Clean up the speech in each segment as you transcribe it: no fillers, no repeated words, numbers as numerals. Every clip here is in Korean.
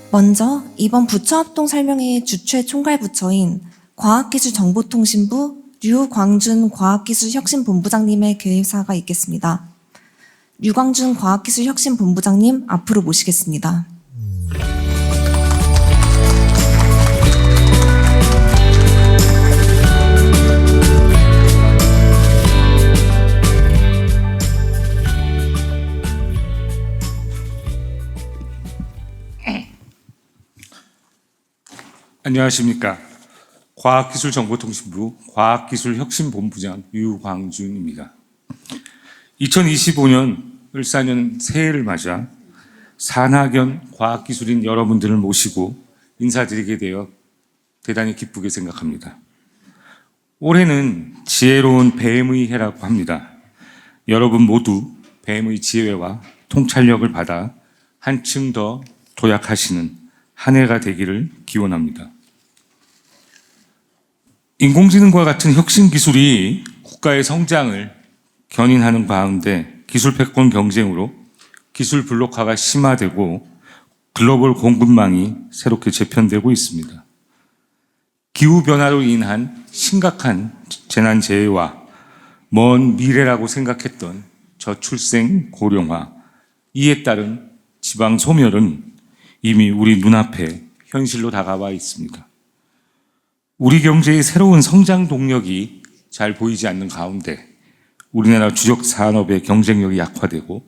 먼저 이번 부처합동 설명회의 주최 총괄부처인 과학기술정보통신부 류광준 과학기술혁신본부장님의 개사가 있겠습니다. 류광준 과학기술혁신본부장님 앞으로 모시겠습니다. 안녕하십니까. 과학기술정보통신부 과학기술혁신본부장 유광준입니다. 2025년 을사년 새해를 맞아 산학연 과학기술인 여러분들을 모시고 인사드리게 되어 대단히 기쁘게 생각합니다. 올해는 지혜로운 뱀의 해라고 합니다. 여러분 모두 뱀의 지혜와 통찰력을 받아 한층 더 도약하시는 한 해가 되기를 기원합니다. 인공지능과 같은 혁신 기술이 국가의 성장을 견인하는 가운데 기술 패권 경쟁으로 기술 블록화가 심화되고 글로벌 공급망이 새롭게 재편되고 있습니다. 기후변화로 인한 심각한 재난재해와 먼 미래라고 생각했던 저출생 고령화, 이에 따른 지방 소멸은 이미 우리 눈앞에 현실로 다가와 있습니다. 우리 경제의 새로운 성장 동력이 잘 보이지 않는 가운데 우리나라 주력 산업의 경쟁력이 약화되고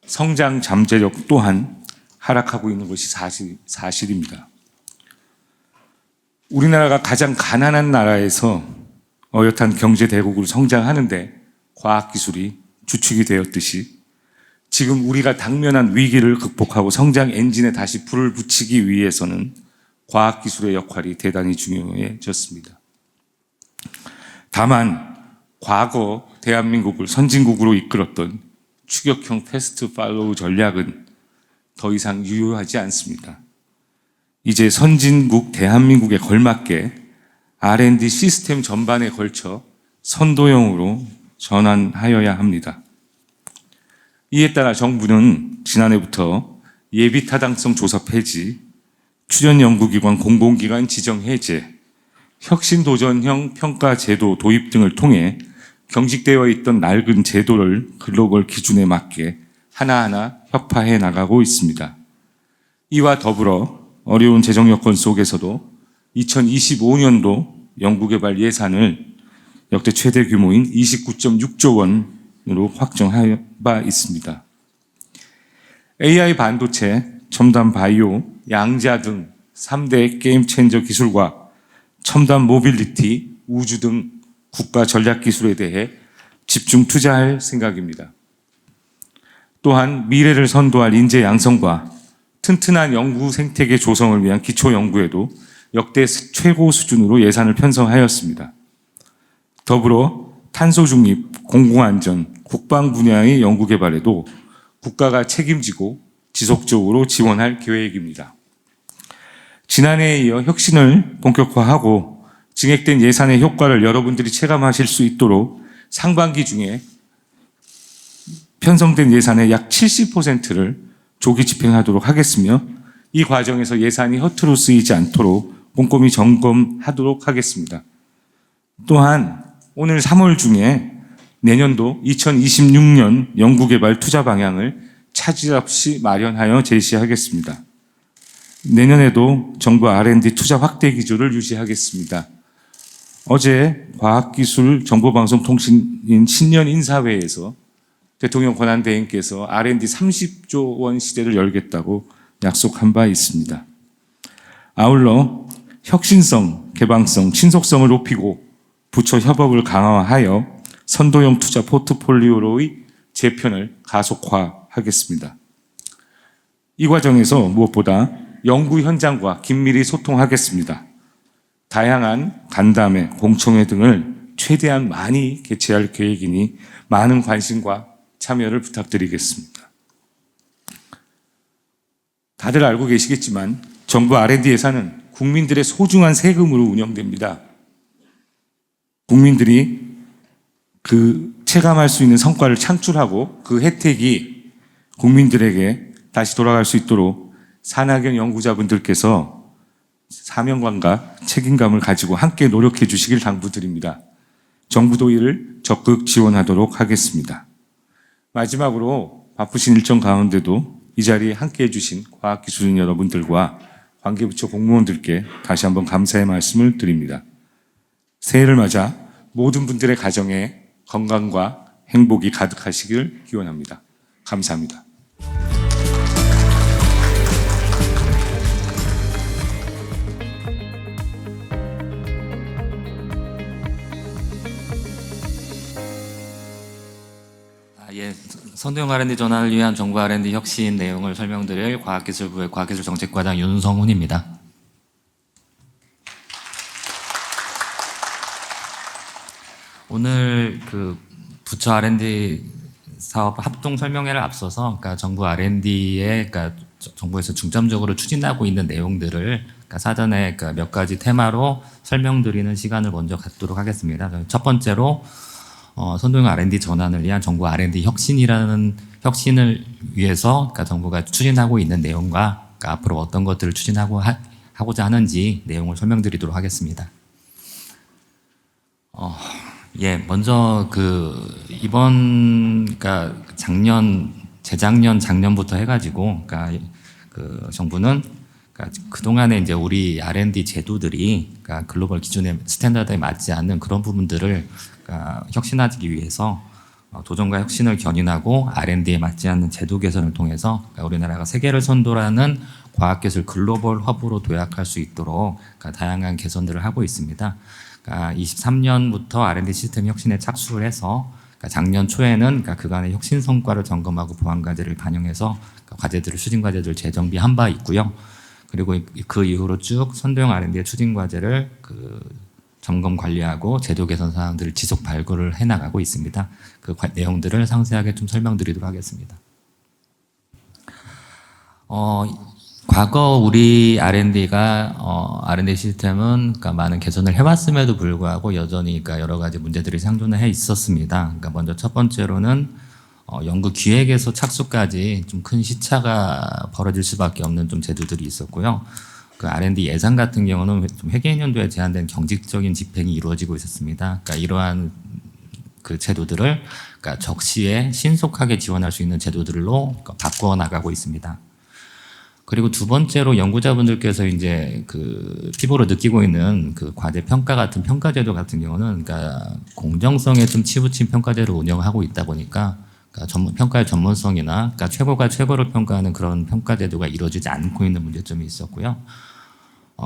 성장 잠재력 또한 하락하고 있는 것이 사실입니다. 우리나라가 가장 가난한 나라에서 어엿한 경제 대국으로 성장하는데 과학기술이 주축이 되었듯이 지금 우리가 당면한 위기를 극복하고 성장 엔진에 다시 불을 붙이기 위해서는 과학기술의 역할이 대단히 중요해졌습니다. 다만 과거 대한민국을 선진국으로 이끌었던 추격형 패스트 팔로우 전략은 더 이상 유효하지 않습니다. 이제 선진국 대한민국에 걸맞게 R&D 시스템 전반에 걸쳐 선도형으로 전환하여야 합니다. 이에 따라 정부는 지난해부터 예비타당성 조사 폐지, 출연연구기관 공공기관 지정 해제, 혁신도전형 평가 제도 도입 등을 통해 경직되어 있던 낡은 제도를 글로벌 기준에 맞게 하나하나 혁파해 나가고 있습니다. 이와 더불어 어려운 재정 여건 속에서도 2025년도 연구개발 예산을 역대 최대 규모인 29.6조 원으로 확정할 바 있습니다. AI 반도체, 첨단 바이오, 양자 등 3대 게임 체인저 기술과 첨단 모빌리티, 우주 등 국가 전략 기술에 대해 집중 투자할 생각입니다. 또한 미래를 선도할 인재 양성과 튼튼한 연구 생태계 조성을 위한 기초 연구에도 역대 최고 수준으로 예산을 편성하였습니다. 더불어 탄소 중립, 공공안전, 국방 분야의 연구 개발에도 국가가 책임지고 지속적으로 지원할 계획입니다. 지난해에 이어 혁신을 본격화하고 증액된 예산의 효과를 여러분들이 체감하실 수 있도록 상반기 중에 편성된 예산의 약 70%를 조기 집행하도록 하겠으며 이 과정에서 예산이 허투루 쓰이지 않도록 꼼꼼히 점검하도록 하겠습니다. 또한 오늘 3월 중에 내년도 2026년 연구개발 투자 방향을 차질 없이 마련하여 제시하겠습니다. 내년에도 정부 R&D 투자 확대 기조를 유지하겠습니다. 어제 과학기술정보방송통신인 신년 인사회에서 대통령 권한대행께서 R&D 30조 원 시대를 열겠다고 약속한 바 있습니다. 아울러 혁신성, 개방성, 신속성을 높이고 부처 협업을 강화하여 선도형 투자 포트폴리오로의 재편을 가속화하겠습니다. 이 과정에서 무엇보다 연구 현장과 긴밀히 소통하겠습니다. 다양한 간담회, 공청회 등을 최대한 많이 개최할 계획이니 많은 관심과 참여를 부탁드리겠습니다. 다들 알고 계시겠지만 정부 R&D 예산은 국민들의 소중한 세금으로 운영됩니다. 국민들이 체감할 수 있는 성과를 창출하고 그 혜택이 국민들에게 다시 돌아갈 수 있도록 산학연 연구자분들께서 사명감과 책임감을 가지고 함께 노력해 주시길 당부드립니다. 정부도 이를 적극 지원하도록 하겠습니다. 마지막으로 바쁘신 일정 가운데도 이 자리에 함께 해주신 과학기술인 여러분들과 관계부처 공무원들께 다시 한번 감사의 말씀을 드립니다. 새해를 맞아 모든 분들의 가정에 건강과 행복이 가득하시길 기원합니다. 감사합니다. 예, 선도형 R&D 전환을 위한 정부 R&D 혁신 내용을 설명드릴 과학기술부의 과학기술정책과장 윤성훈입니다. 오늘 그 부처 R&D 사업 합동 설명회를 앞서서 그러니까 정부 R&D에 그러니까 정부에서 중점적으로 추진하고 있는 내용들을 그러니까 사전에 그러니까 몇 가지 테마로 설명드리는 시간을 먼저 갖도록 하겠습니다. 첫 번째로 선도형 R&D 전환을 위한 정부 R&D 혁신을 위해서 그러니까 정부가 추진하고 있는 내용과 그러니까 앞으로 어떤 것들을 하고자 하는지 내용을 설명드리도록 하겠습니다. 예, 먼저 그러니까 작년부터 해가지고 그러니까 그 정부는 그러니까 그동안에 이제 우리 R&D 제도들이 그러니까 글로벌 기준의 스탠다드에 맞지 않는 그런 부분들을 그러니까 혁신하기 위해서 도전과 혁신을 견인하고 R&D에 맞지 않는 제도 개선을 통해서 그러니까 우리나라가 세계를 선도하는 과학기술 글로벌 허브로 도약할 수 있도록 그러니까 다양한 개선들을 하고 있습니다. 그러니까 23년부터 R&D 시스템 혁신에 착수를 해서 그러니까 작년 초에는 그러니까 그간의 혁신 성과를 점검하고 보완 과제를 반영해서 그러니까 과제들을 추진 과제들을 재정비한 바 있고요. 그리고 그 이후로 쭉 선도형 R&D의 추진 과제를 점검 관리하고 제도 개선 사항들을 지속 발굴을 해나가고 있습니다. 그 내용들을 상세하게 좀 설명드리도록 하겠습니다. 과거 우리 R&D가 R&D 시스템은 그러니까 많은 개선을 해왔음에도 불구하고 여전히 그러니까 여러 가지 문제들이 상존해 있었습니다. 그러니까 먼저 첫 번째로는 연구 기획에서 착수까지 좀 큰 시차가 벌어질 수밖에 없는 좀 제도들이 있었고요. 그 R&D 예산 같은 경우는 좀 회계연도에 제한된 경직적인 집행이 이루어지고 있었습니다. 그러니까 이러한 그 제도들을 그러니까 적시에 신속하게 지원할 수 있는 제도들로 바꾸어 나가고 있습니다. 그리고 두 번째로 연구자분들께서 이제 그 피부로 느끼고 있는 그 과제 평가 같은 평가제도 같은 경우는 그러니까 공정성에 좀 치부친 평가제를 운영하고 있다 보니까 그러니까 평가의 전문성이나 그러니까 최고가 최고를 평가하는 그런 평가제도가 이루어지지 않고 있는 문제점이 있었고요.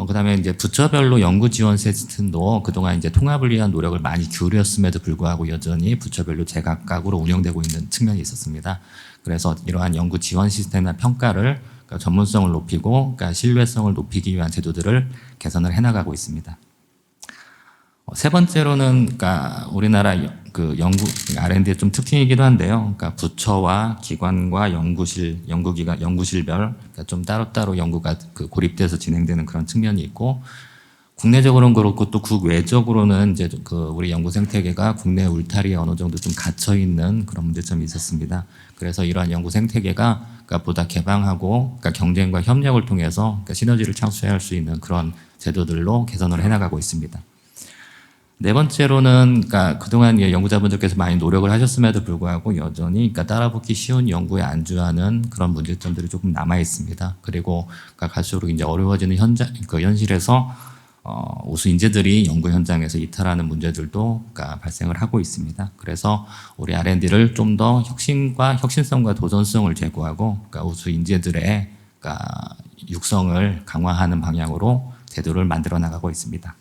그다음에 이제 부처별로 연구 지원 시스템도 그동안 이제 통합을 위한 노력을 많이 기울였음에도 불구하고 여전히 부처별로 제각각으로 운영되고 있는 측면이 있었습니다. 그래서 이러한 연구 지원 시스템이나 평가를 그러니까 전문성을 높이고 그러니까 신뢰성을 높이기 위한 제도들을 개선을 해나가고 있습니다. 세 번째로는 그러니까 우리나라 그 연구 R&D의 좀 특징이기도 한데요. 그러니까 부처와 기관과 연구기관, 연구실별 그러니까 좀 따로따로 연구가 그 고립돼서 진행되는 그런 측면이 있고 국내적으로는 그렇고 또 국외적으로는 이제 그 우리 연구 생태계가 국내 울타리에 어느 정도 좀 갇혀 있는 그런 문제점이 있었습니다. 그래서 이러한 연구 생태계가 그러니까 보다 개방하고 그러니까 경쟁과 협력을 통해서 그러니까 시너지를 창출할 수 있는 그런 제도들로 개선을 해나가고 있습니다. 네 번째로는 그러니까 그동안 연구자분들께서 많이 노력을 하셨음에도 불구하고 여전히 그러니까 따라붙기 쉬운 연구에 안주하는 그런 문제점들이 조금 남아 있습니다. 그리고 그러니까 갈수록 이제 어려워지는 현실에서 우수 인재들이 연구 현장에서 이탈하는 문제들도 그러니까 발생을 하고 있습니다. 그래서 우리 R&D를 좀 더 혁신과 혁신성과 도전성을 제고하고 그러니까 우수 인재들의 그러니까 육성을 강화하는 방향으로 제도를 만들어 나가고 있습니다.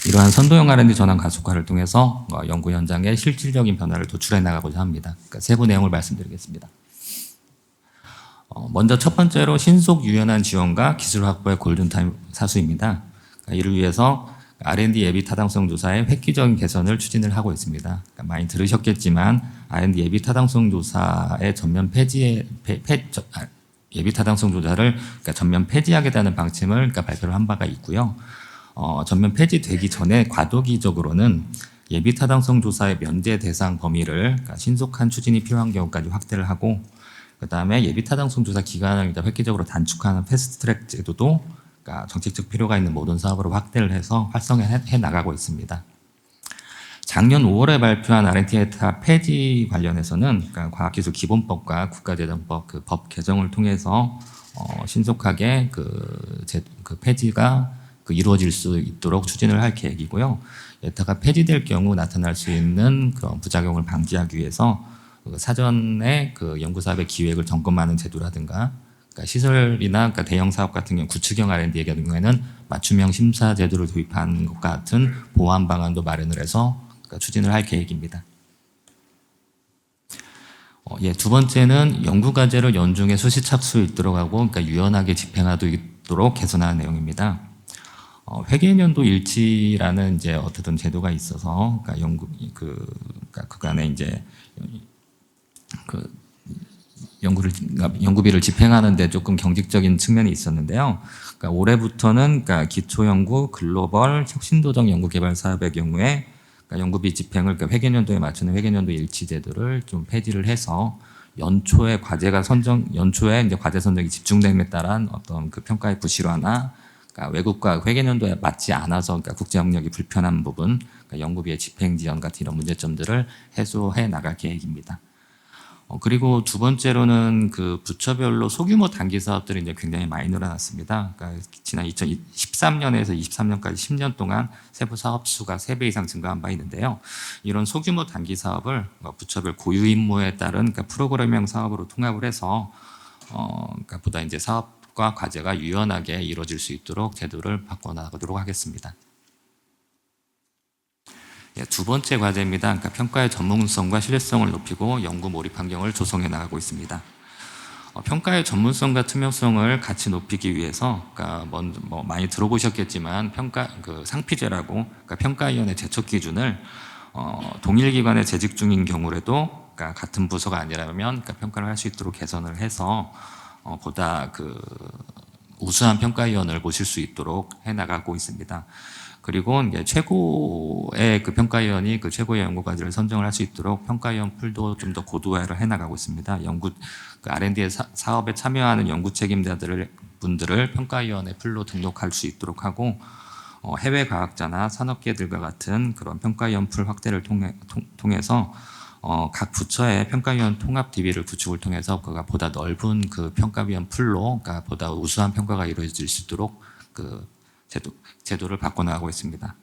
이러한 선도형 R&D 전환 가속화를 통해서 연구 현장에 실질적인 변화를 도출해 나가고자 합니다. 그러니까 세부 내용을 말씀드리겠습니다. 먼저 첫 번째로 신속 유연한 지원과 기술 확보의 골든타임 사수입니다. 그러니까 이를 위해서 R&D 예비 타당성 조사의 획기적인 개선을 추진을 하고 있습니다. 그러니까 많이 들으셨겠지만 R&D 예비 타당성 조사의 전면 예비 타당성 조사를 그러니까 전면 폐지하겠다는 방침을 그러니까 발표를 한 바가 있고요. 전면 폐지되기 전에 과도기적으로는 예비 타당성 조사의 면제 대상 범위를 그러니까 신속한 추진이 필요한 경우까지 확대를 하고 그다음에 예비타당성 조사 기간을 이제 획기적으로 단축하는 패스트트랙 제도도 그러니까 정책적 필요가 있는 모든 사업으로 확대를 해서 활성화해 나가고 있습니다. 작년 5월에 발표한 R&D 혜택 폐지 관련해서는 그러니까 과학기술기본법과 국가재정법 그 법 개정을 통해서 신속하게 그 폐지가 이루어질 수 있도록 추진을 할 계획이고요. 예타가 폐지될 경우 나타날 수 있는 그런 부작용을 방지하기 위해서 사전에 그 연구사업의 기획을 점검하는 제도라든가 그러니까 시설이나 그러니까 대형 사업 같은 경우 구축형 R&D의 경우에는 맞춤형 심사 제도를 도입하는 것 같은 보완 방안도 마련을 해서 그러니까 추진을 할 계획입니다. 두 번째는 연구 과제를 연중에 수시 착수에 있도록 하고 그러니까 유연하게 집행하도록 개선하는 내용입니다. 회계연도 일치라는 이제 어쨌든 제도가 있어서 그러니까 그간에 이제 연구비를 집행하는데 조금 경직적인 측면이 있었는데요. 그러니까 올해부터는 그러니까 기초연구, 글로벌, 혁신도적 연구개발 사업의 경우에 그러니까 연구비 집행을 그러니까 회계연도에 맞추는 회계연도 일치 제도를 좀 폐지를 해서 연초에 이제 과제 선정이 집중됨에 따른 어떤 그 평가의 부실화나 그러니까 외국과 회계연도에 맞지 않아서 그러니까 국제 협력이 불편한 부분, 그러니까 연구비의 집행 지연 같은 이런 문제점들을 해소해 나갈 계획입니다. 그리고 두 번째로는 그 부처별로 소규모 단기 사업들이 이제 굉장히 많이 늘어났습니다. 그러니까 지난 2013년에서 23년까지 10년 동안 세부 사업 수가 3배 이상 증가한 바 있는데요. 이런 소규모 단기 사업을 부처별 고유 임무에 따른 그러니까 프로그램형 사업으로 통합을 해서 그러니까 보다 이제 사업과 과제가 유연하게 이루어질 수 있도록 제도를 바꿔나가도록 하겠습니다. 두 번째 과제입니다. 그러니까 평가의 전문성과 신뢰성을 높이고 연구 몰입 환경을 조성해 나가고 있습니다. 평가의 전문성과 투명성을 같이 높이기 위해서, 그러니까 많이 들어보셨겠지만 상피제라고, 그러니까 평가위원회 제척 기준을 동일 기관에 재직 중인 경우라도, 그러니까 같은 부서가 아니라면, 그러니까 평가를 할 수 있도록 개선을 해서 보다 우수한 평가위원을 모실 수 있도록 해 나가고 있습니다. 그리고 이제 최고의 그 평가위원이 그 최고의 연구 과제를 선정을 할 수 있도록 평가위원 풀도 좀 더 고도화를 해 나가고 있습니다. R&D 사업에 참여하는 연구 책임자분들을 평가위원회 풀로 등록할 수 있도록 하고 해외 과학자나 산업계들과 같은 그런 평가위원 풀 확대를 통해서 각 부처의 평가위원 통합 DB를 구축을 통해서 그가 보다 넓은 그 평가위원 풀로 그러니까 보다 우수한 평가가 이루어질 수 있도록 그 제도를 바꿔나가고 있습니다.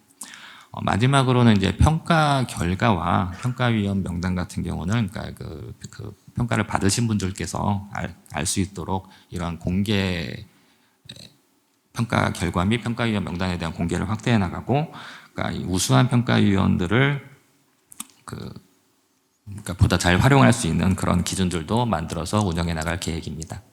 마지막으로는 이제 평가 결과와 평가위원 명단 같은 경우는 그러니까 그 평가를 받으신 분들께서 알 수 있도록 이러한 공개 평가 결과 및 평가위원 명단에 대한 공개를 확대해 나가고, 그러니까 이 우수한 평가위원들을 그러니까 보다 잘 활용할 수 있는 그런 기준들도 만들어서 운영해 나갈 계획입니다.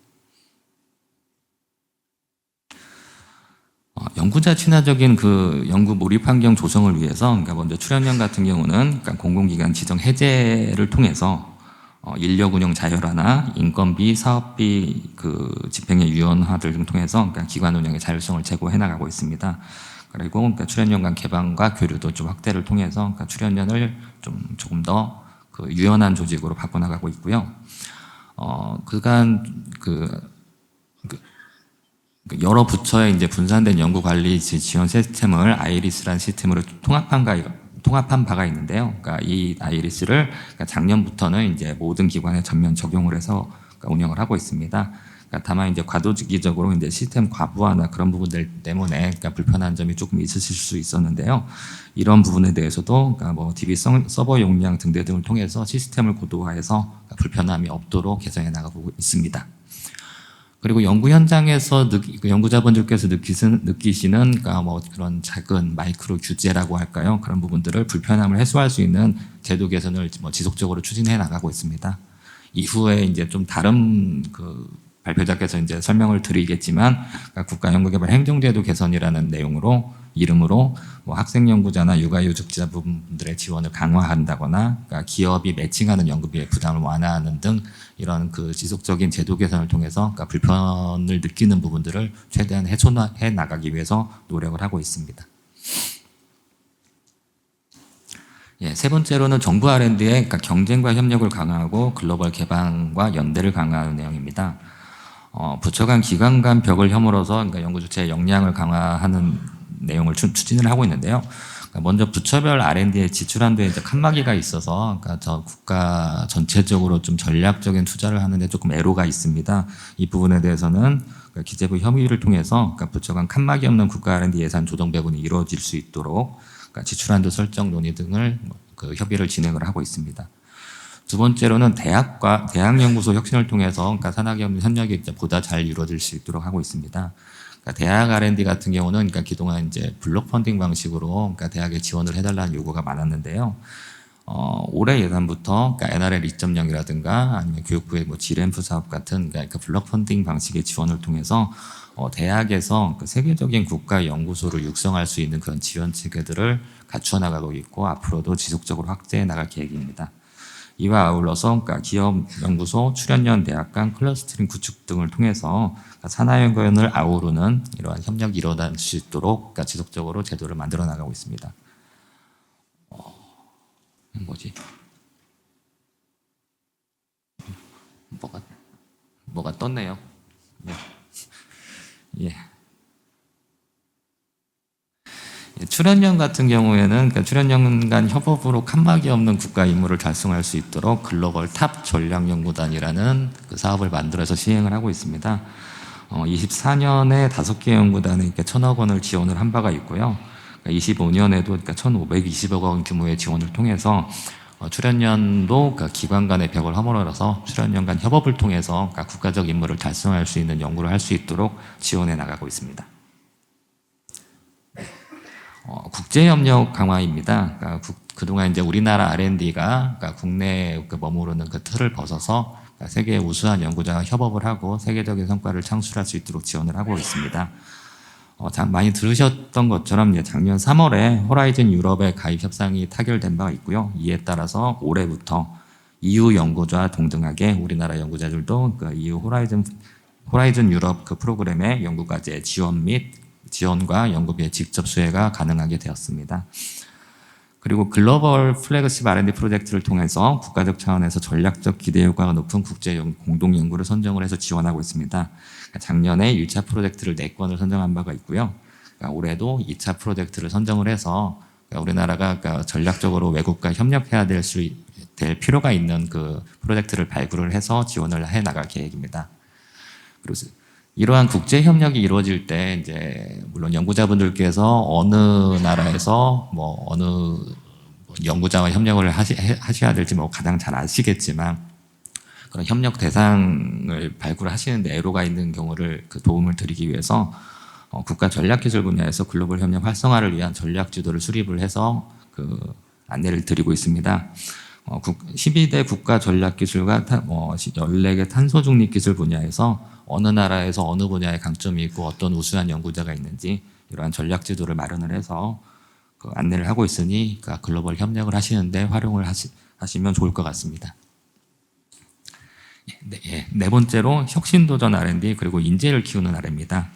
연구자 친화적인 그 연구 몰입 환경 조성을 위해서, 그러니까 먼저 출연연 같은 경우는 그러니까 공공기관 지정 해제를 통해서 인력 운영 자율화나 인건비, 사업비 그 집행의 유연화들 등 통해서 그러니까 기관 운영의 자율성을 제고해 나가고 있습니다. 그리고 그러니까 출연연 간 개방과 교류도 좀 확대를 통해서 그러니까 출연연을 조금 더 그 유연한 조직으로 바꿔나가고 있고요. 그간 여러 부처에 이제 분산된 연구 관리 지원 시스템을 아이리스라는 시스템으로 통합한 바가 있는데요. 그러니까 이 아이리스를 그러니까 작년부터는 이제 모든 기관에 전면 적용을 해서 그러니까 운영을 하고 있습니다. 그러니까 다만 이제 과도기적으로 이제 시스템 과부하나 그런 부분들 때문에 그러니까 불편한 점이 조금 있으실 수 있었는데요. 이런 부분에 대해서도 그러니까 DB 서버 용량 등을 통해서 시스템을 고도화해서 그러니까 불편함이 없도록 개선해 나가고 있습니다. 그리고 연구 현장에서 연구자분들께서 느끼시는 그러니까 그런 작은 마이크로 규제라고 할까요? 그런 부분들을 불편함을 해소할 수 있는 제도 개선을 지속적으로 추진해 나가고 있습니다. 이후에 이제 좀 다른 발표자께서 이제 설명을 드리겠지만, 그러니까 국가연구개발 행정제도 개선이라는 이름으로 학생 연구자나 육아휴직자분들의 지원을 강화한다거나, 그러니까 기업이 매칭하는 연구비의 부담을 완화하는 등 이런 그 지속적인 제도 개선을 통해서 그러니까 불편을 느끼는 부분들을 최대한 해소해 나가기 위해서 노력을 하고 있습니다. 예, 세 번째로는 정부 R&D의 그러니까 경쟁과 협력을 강화하고 글로벌 개방과 연대를 강화하는 내용입니다. 부처 간 기관 간 벽을 허물어서 그러니까 연구 주체의 역량을 강화하는 내용을 추진을 하고 있는데요. 그러니까 먼저 부처별 R&D에 지출한 데 이제 칸막이가 있어서 그러니까 저 국가 전체적으로 좀 전략적인 투자를 하는데 조금 애로가 있습니다. 이 부분에 대해서는 그러니까 기재부 협의를 통해서 그러니까 부처 간 칸막이 없는 국가 R&D 예산 조정 배분이 이루어질 수 있도록 그러니까 지출한도 설정 논의 등을 그 협의를 진행을 하고 있습니다. 두 번째로는 대학과 대학연구소 혁신을 통해서 그러니까 산학연 협력이 이제 보다 잘 이루어질 수 있도록 하고 있습니다. 그러니까 대학 R&D 같은 경우는 그러니까 그동안 이제 블록 펀딩 방식으로 그러니까 대학에 지원을 해달라는 요구가 많았는데요. 올해 예산부터 그러니까 NRL 2.0이라든가 아니면 교육부의 뭐 G램프 사업 같은 그러니까 블록 펀딩 방식의 지원을 통해서 대학에서 그 세계적인 국가 연구소를 육성할 수 있는 그런 지원 체계들을 갖추어 나가고 있고 앞으로도 지속적으로 확대해 나갈 계획입니다. 이와 아울러서 그러니까 기업 연구소, 출연연 대학 간 클러스터링 구축 등을 통해서 산하연구원을 아우르는 이러한 협력이 일어날 수 있도록 그러니까 지속적으로 제도를 만들어 나가고 있습니다. 뭐가 떴네요. 예. 출연연 같은 경우에는 그러니까 출연연 간 협업으로 칸막이 없는 국가 임무를 달성할 수 있도록 글로벌 탑 전략연구단이라는 그 사업을 만들어서 시행을 하고 있습니다. 24년에 5개 연구단에 이렇게 1,000억 원을 지원을 한 바가 있고요. 25년에도 그러니까 1,520억 원 규모의 지원을 통해서 출연연도 그 기관 간의 벽을 허물어서 출연연 간 협업을 통해서 그러니까 국가적 임무를 달성할 수 있는 연구를 할 수 있도록 지원해 나가고 있습니다. 국제협력 강화입니다. 그러니까 그동안 이제 우리나라 R&D가 그러니까 국내에 머무르는 그 틀을 벗어서 그러니까 세계의 우수한 연구자와 협업을 하고 세계적인 성과를 창출할 수 있도록 지원을 하고 있습니다. 많이 들으셨던 것처럼 작년 3월에 호라이즌 유럽의 가입 협상이 타결된 바가 있고요. 이에 따라서 올해부터 EU 연구자 동등하게 우리나라 연구자들도 그 EU 호라이즌 유럽 그 프로그램의 연구과제 지원과 연구비의 직접 수혜가 가능하게 되었습니다. 그리고 글로벌 플래그십 R&D 프로젝트를 통해서 국가적 차원에서 전략적 기대 효과가 높은 국제 공동 연구를 선정을 해서 지원하고 있습니다. 작년에 1차 프로젝트를 4건을 선정한 바가 있고요. 올해도 2차 프로젝트를 선정을 해서 우리나라가 전략적으로 외국과 협력해야 될 필요가 있는 그 프로젝트를 발굴을 해서 지원을 해 나갈 계획입니다. 그리고 이러한 국제 협력이 이루어질 때 이제 물론 연구자분들께서 어느 나라에서 뭐 어느 연구자와 협력을 하셔야 될지 뭐 가장 잘 아시겠지만 그런 협력 대상을 발굴하시는데 애로가 있는 경우를 그 도움을 드리기 위해서 국가 전략기술 분야에서 글로벌 협력 활성화를 위한 전략 지도를 수립을 해서 그 안내를 드리고 있습니다. 12대 국가 전략기술과 14개 탄소 중립 기술 분야에서 어느 나라에서 어느 분야에 강점이 있고 어떤 우수한 연구자가 있는지 이러한 전략 지도를 마련을 해서 그 안내를 하고 있으니 그러니까 글로벌 협력을 하시는데 활용을 하시면 좋을 것 같습니다. 네 번째로 혁신도전 R&D 그리고 인재를 키우는 R&D입니다.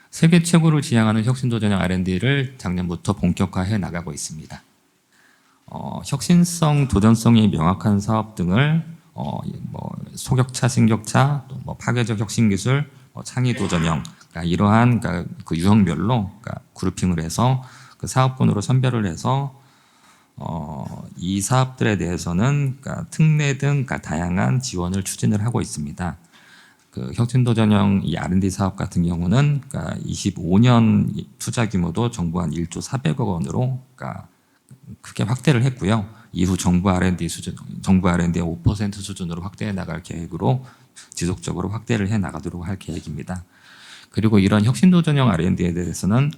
세계 최고를 지향하는 혁신도전형 R&D를 작년부터 본격화해 나가고 있습니다. 혁신성, 도전성이 명확한 사업 등을 소격차, 신격차, 또 파괴적 혁신 기술, 창의 도전형, 그러니까 이러한 그 유형별로 그룹핑을 해서 그 사업군으로 선별을 해서 이 사업들에 대해서는 특례 등 다양한 지원을 추진을 하고 있습니다. 그 혁신도전형 이 R&D 사업 같은 경우는 25년 투자 규모도 정부 한 1조 400억 원으로 크게 확대를 했고요. 이후 정부 R&D의 5% 수준으로 확대해 나갈 계획으로 지속적으로 확대를 해 나가도록 할 계획입니다. 그리고 이런 혁신도전형 R&D에 대해서는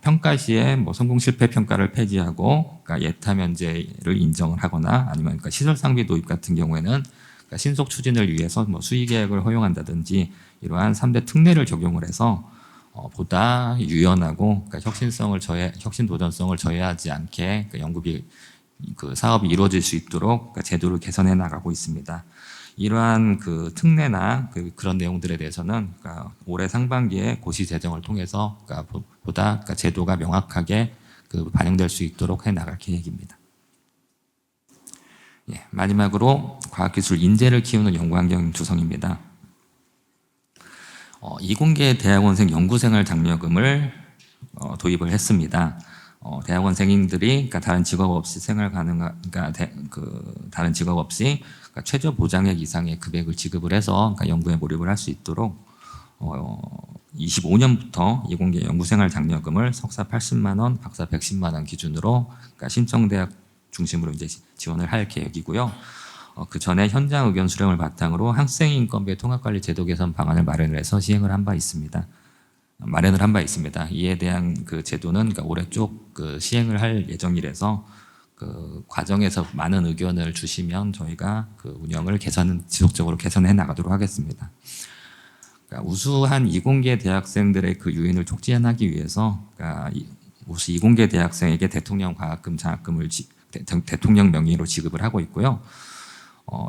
평가 시에 성공 실패 평가를 폐지하고 예타 면제를 인정을 하거나 아니면 시설 상비 도입 같은 경우에는 신속 추진을 위해서 수의 계획을 허용한다든지 이러한 3대 특례를 적용을 해서 보다 유연하고 혁신 도전성을 저해하지 않게 연구비 사업이 이루어질 수 있도록 제도를 개선해 나가고 있습니다. 이러한 그 특례나 그런 내용들에 대해서는 올해 상반기에 고시 재정을 통해서 보다 제도가 명확하게 반영될 수 있도록 해 나갈 계획입니다. 예, 마지막으로 과학기술 인재를 키우는 연구환경 조성입니다. 이공계 대학원생 연구생활 장려금을 도입을 했습니다. 대학원생들이 그러니까 다른 직업 없이 생활 가능한 그러니까 다른 직업 없이 그러니까 최저 보장액 이상의 금액을 지급을 해서 그러니까 연구에 몰입을 할 수 있도록 25년부터 이공계 연구생활 장려금을 석사 80만 원, 박사 110만 원 기준으로 그러니까 신청대학 중심으로 이제 지원을 할 계획이고요. 그 전에 현장 의견 수렴을 바탕으로 학생 인건비 통합관리 제도 개선 방안을 마련을 해서 시행을 한 바 있습니다. 이에 대한 그 제도는 그러니까 올해 쭉 시행을 할 예정이라서 그 과정에서 많은 의견을 주시면 저희가 그 운영을 지속적으로 개선해 나가도록 하겠습니다. 그러니까 우수한 이공계 대학생들의 그 유인을 촉진하기 위해서 그러니까 우수 이공계 대학생에게 대통령 과학금 장학금을 대통령 명의로 지급을 하고 있고요.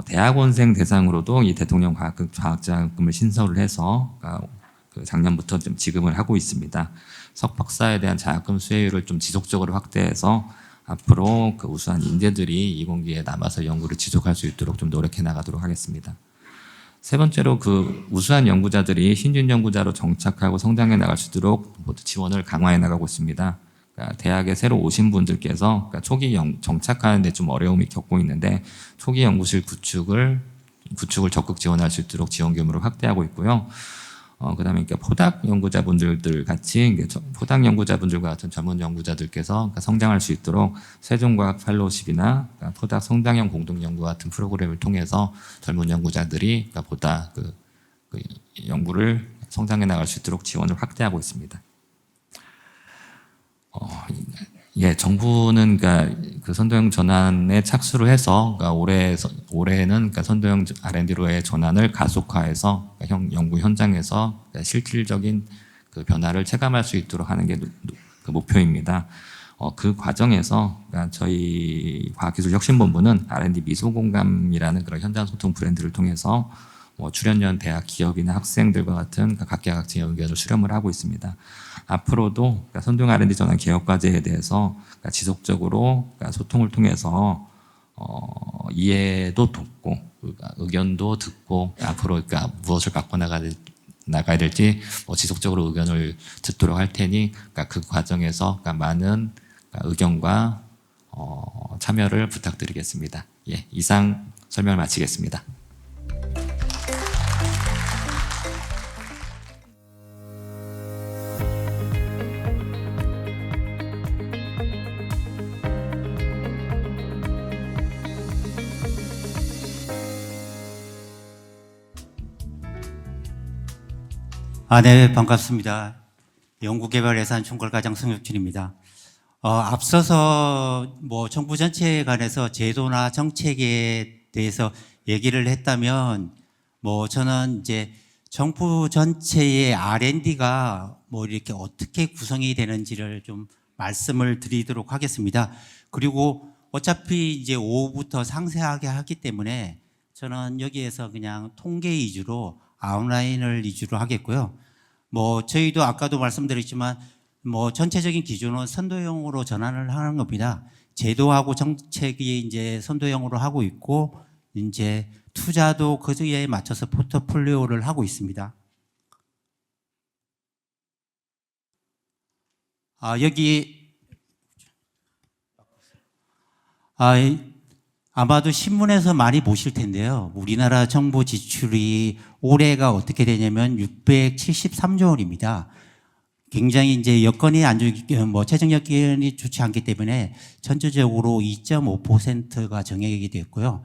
대학원생 대상으로도 이 대통령 과학금 장학금을 신설을 해서 그러니까 그 작년부터 좀 지급을 하고 있습니다. 석박사에 대한 장학금 수혜율을 좀 지속적으로 확대해서 앞으로 그 우수한 인재들이 이공계에 남아서 연구를 지속할 수 있도록 좀 노력해 나가도록 하겠습니다. 세 번째로 그 우수한 연구자들이 신준 연구자로 정착하고 성장해 나갈 수 있도록 모두 지원을 강화해 나가고 있습니다. 그러니까 대학에 새로 오신 분들께서 그러니까 초기 정착하는데 좀 어려움이 겪고 있는데 초기 연구실 구축을 적극 지원할 수 있도록 지원 규모를 확대하고 있고요. 그다음에 그러니까 포닥 연구자분들 같이 포닥 연구자분들과 같은 전문 연구자들께서 그러니까 성장할 수 있도록 세종과학 펠로우십이나 그러니까 포닥 성장형 공동 연구 같은 프로그램을 통해서 젊은 연구자들이 그러니까 보다 그 연구를 성장해 나갈 수 있도록 지원을 확대하고 있습니다. 예, 정부는 그러니까 그 선도형 전환에 착수를 해서 그러니까 올해는 그러니까 선도형 R&D로의 전환을 가속화해서 그러니까 연구 현장에서 그러니까 실질적인 그 변화를 체감할 수 있도록 하는 게 그 목표입니다. 그 과정에서 그러니까 저희 과학기술혁신본부는 R&D 미소공감이라는 그런 현장 소통 브랜드를 통해서 출연연 대학 기업이나 학생들과 같은 각계각층의 의견을 수렴을 하고 있습니다. 앞으로도 그러니까 선도형 R&D 전환 개혁 과제에 대해서 그러니까 지속적으로 그러니까 소통을 통해서 이해도 돕고 그러니까 의견도 듣고 앞으로 그러니까 무엇을 바꿔 나가야 될지 지속적으로 의견을 듣도록 할 테니 그러니까 그 과정에서 그러니까 많은 그러니까 의견과 참여를 부탁드리겠습니다. 예, 이상 설명을 마치겠습니다. 네, 반갑습니다. 연구개발예산 총괄과장 성혁준입니다. 앞서서 정부 전체에 관해서 제도나 정책에 대해서 얘기를 했다면 저는 이제 정부 전체의 R&D가 이렇게 어떻게 구성이 되는지를 좀 말씀을 드리도록 하겠습니다. 그리고 어차피 이제 오후부터 상세하게 하기 때문에 저는 여기에서 그냥 통계 위주로 아웃라인을 위주로 하겠고요. 저희도 아까도 말씀드렸지만 전체적인 기준은 선도형으로 전환을 하는 겁니다. 제도하고 정책이 이제 선도형으로 하고 있고 이제 투자도 그에 맞춰서 포트폴리오를 하고 있습니다. 여기 아마도 신문에서 많이 보실 텐데요. 우리나라 정부 지출이 올해가 어떻게 되냐면 673조 원입니다. 굉장히 이제 여건이 재정 여건이 좋지 않기 때문에 전체적으로 2.5%가 정액이 됐고요.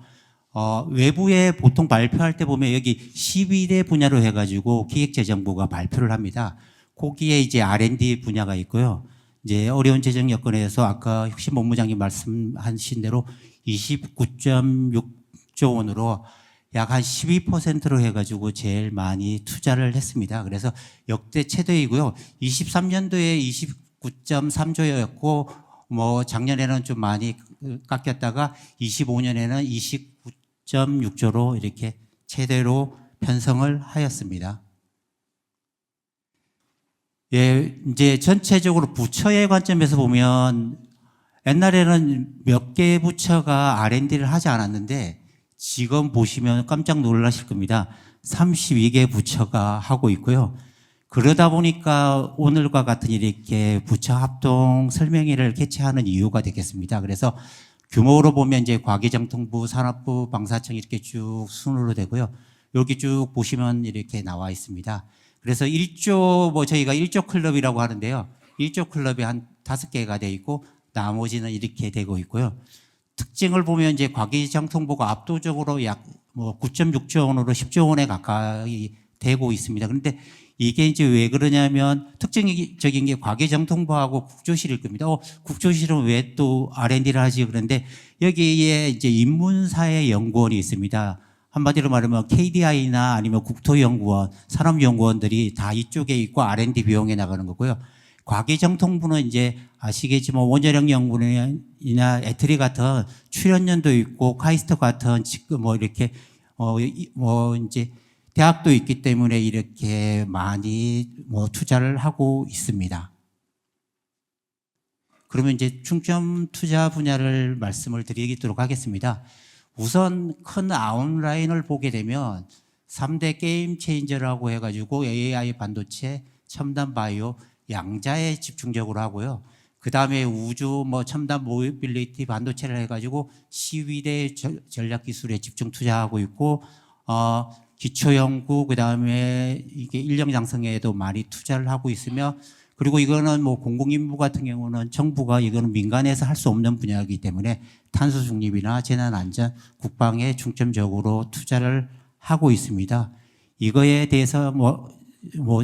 외부에 보통 발표할 때 보면 여기 12대 분야로 해가지고 기획재정부가 발표를 합니다. 거기에 이제 R&D 분야가 있고요. 이제 어려운 재정 여건에서 아까 혁신본부장님 말씀하신 대로 29.6조 원으로 약 한 12%로 해가지고 제일 많이 투자를 했습니다. 그래서 역대 최대이고요. 23년도에 29.3조였고 작년에는 좀 많이 깎였다가 25년에는 29.6조로 이렇게 최대로 편성을 하였습니다. 예, 이제 전체적으로 부처의 관점에서 보면 옛날에는 몇 개 부처가 R&D를 하지 않았는데 지금 보시면 깜짝 놀라실 겁니다. 32개 부처가 하고 있고요. 그러다 보니까 오늘과 같은 이렇게 부처 합동 설명회를 개최하는 이유가 되겠습니다. 그래서 규모로 보면 이제 과기정통부, 산업부, 방사청 이렇게 쭉 순으로 되고요. 여기 쭉 보시면 이렇게 나와 있습니다. 그래서 1조, 저희가 1조 클럽이라고 하는데요. 1조 클럽이 한 5개가 되어 있고 나머지는 이렇게 되고 있고요. 특징을 보면 이제 과기정통부가 압도적으로 약 9.6조 원으로 10조 원에 가까이 되고 있습니다. 그런데 이게 이제 왜 그러냐면 특징적인 게 과기정통부하고 국조실일 겁니다. 국조실은 왜 또 R&D를 하지? 그런데 여기에 이제 인문사회연구원이 있습니다. 한마디로 말하면 KDI나 아니면 국토연구원, 산업연구원들이 다 이쪽에 있고 R&D 비용에 나가는 거고요. 과기정통부는 이제 아시겠지만 원자력 연구원이나 애트리 같은 출연연도 있고 카이스트 같은 지금 이렇게 이제 대학도 있기 때문에 이렇게 많이 투자를 하고 있습니다. 그러면 이제 중점 투자 분야를 말씀을 드리도록 하겠습니다. 우선 큰 아웃라인을 보게 되면 3대 게임 체인저라고 해가지고 AI 반도체, 첨단 바이오, 양자에 집중적으로 하고요. 그 다음에 우주, 첨단 모빌리티 반도체를 해가지고 시위대 전략 기술에 집중 투자하고 있고, 기초연구, 그 다음에 이게 인력 양성에도 많이 투자를 하고 있으며, 그리고 이거는 공공임무 같은 경우는 정부가 이거는 민간에서 할 수 없는 분야이기 때문에 탄소 중립이나 재난 안전, 국방에 중점적으로 투자를 하고 있습니다. 이거에 대해서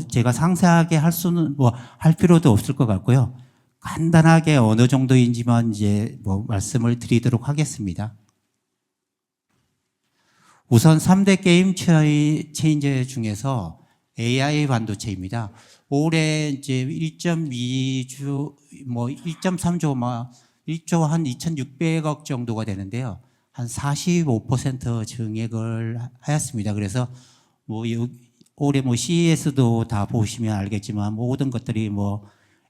제가 상세하게 할 수는 할 필요도 없을 것 같고요. 간단하게 어느 정도인지만 이제 말씀을 드리도록 하겠습니다. 우선 3대 게임 체인저 중에서 AI 반도체입니다. 올해 이제 1.2조, 1.3조, 1조 한 2,600억 정도가 되는데요. 한 45% 증액을 하였습니다. 그래서 올해 CES도 다 보시면 알겠지만 모든 것들이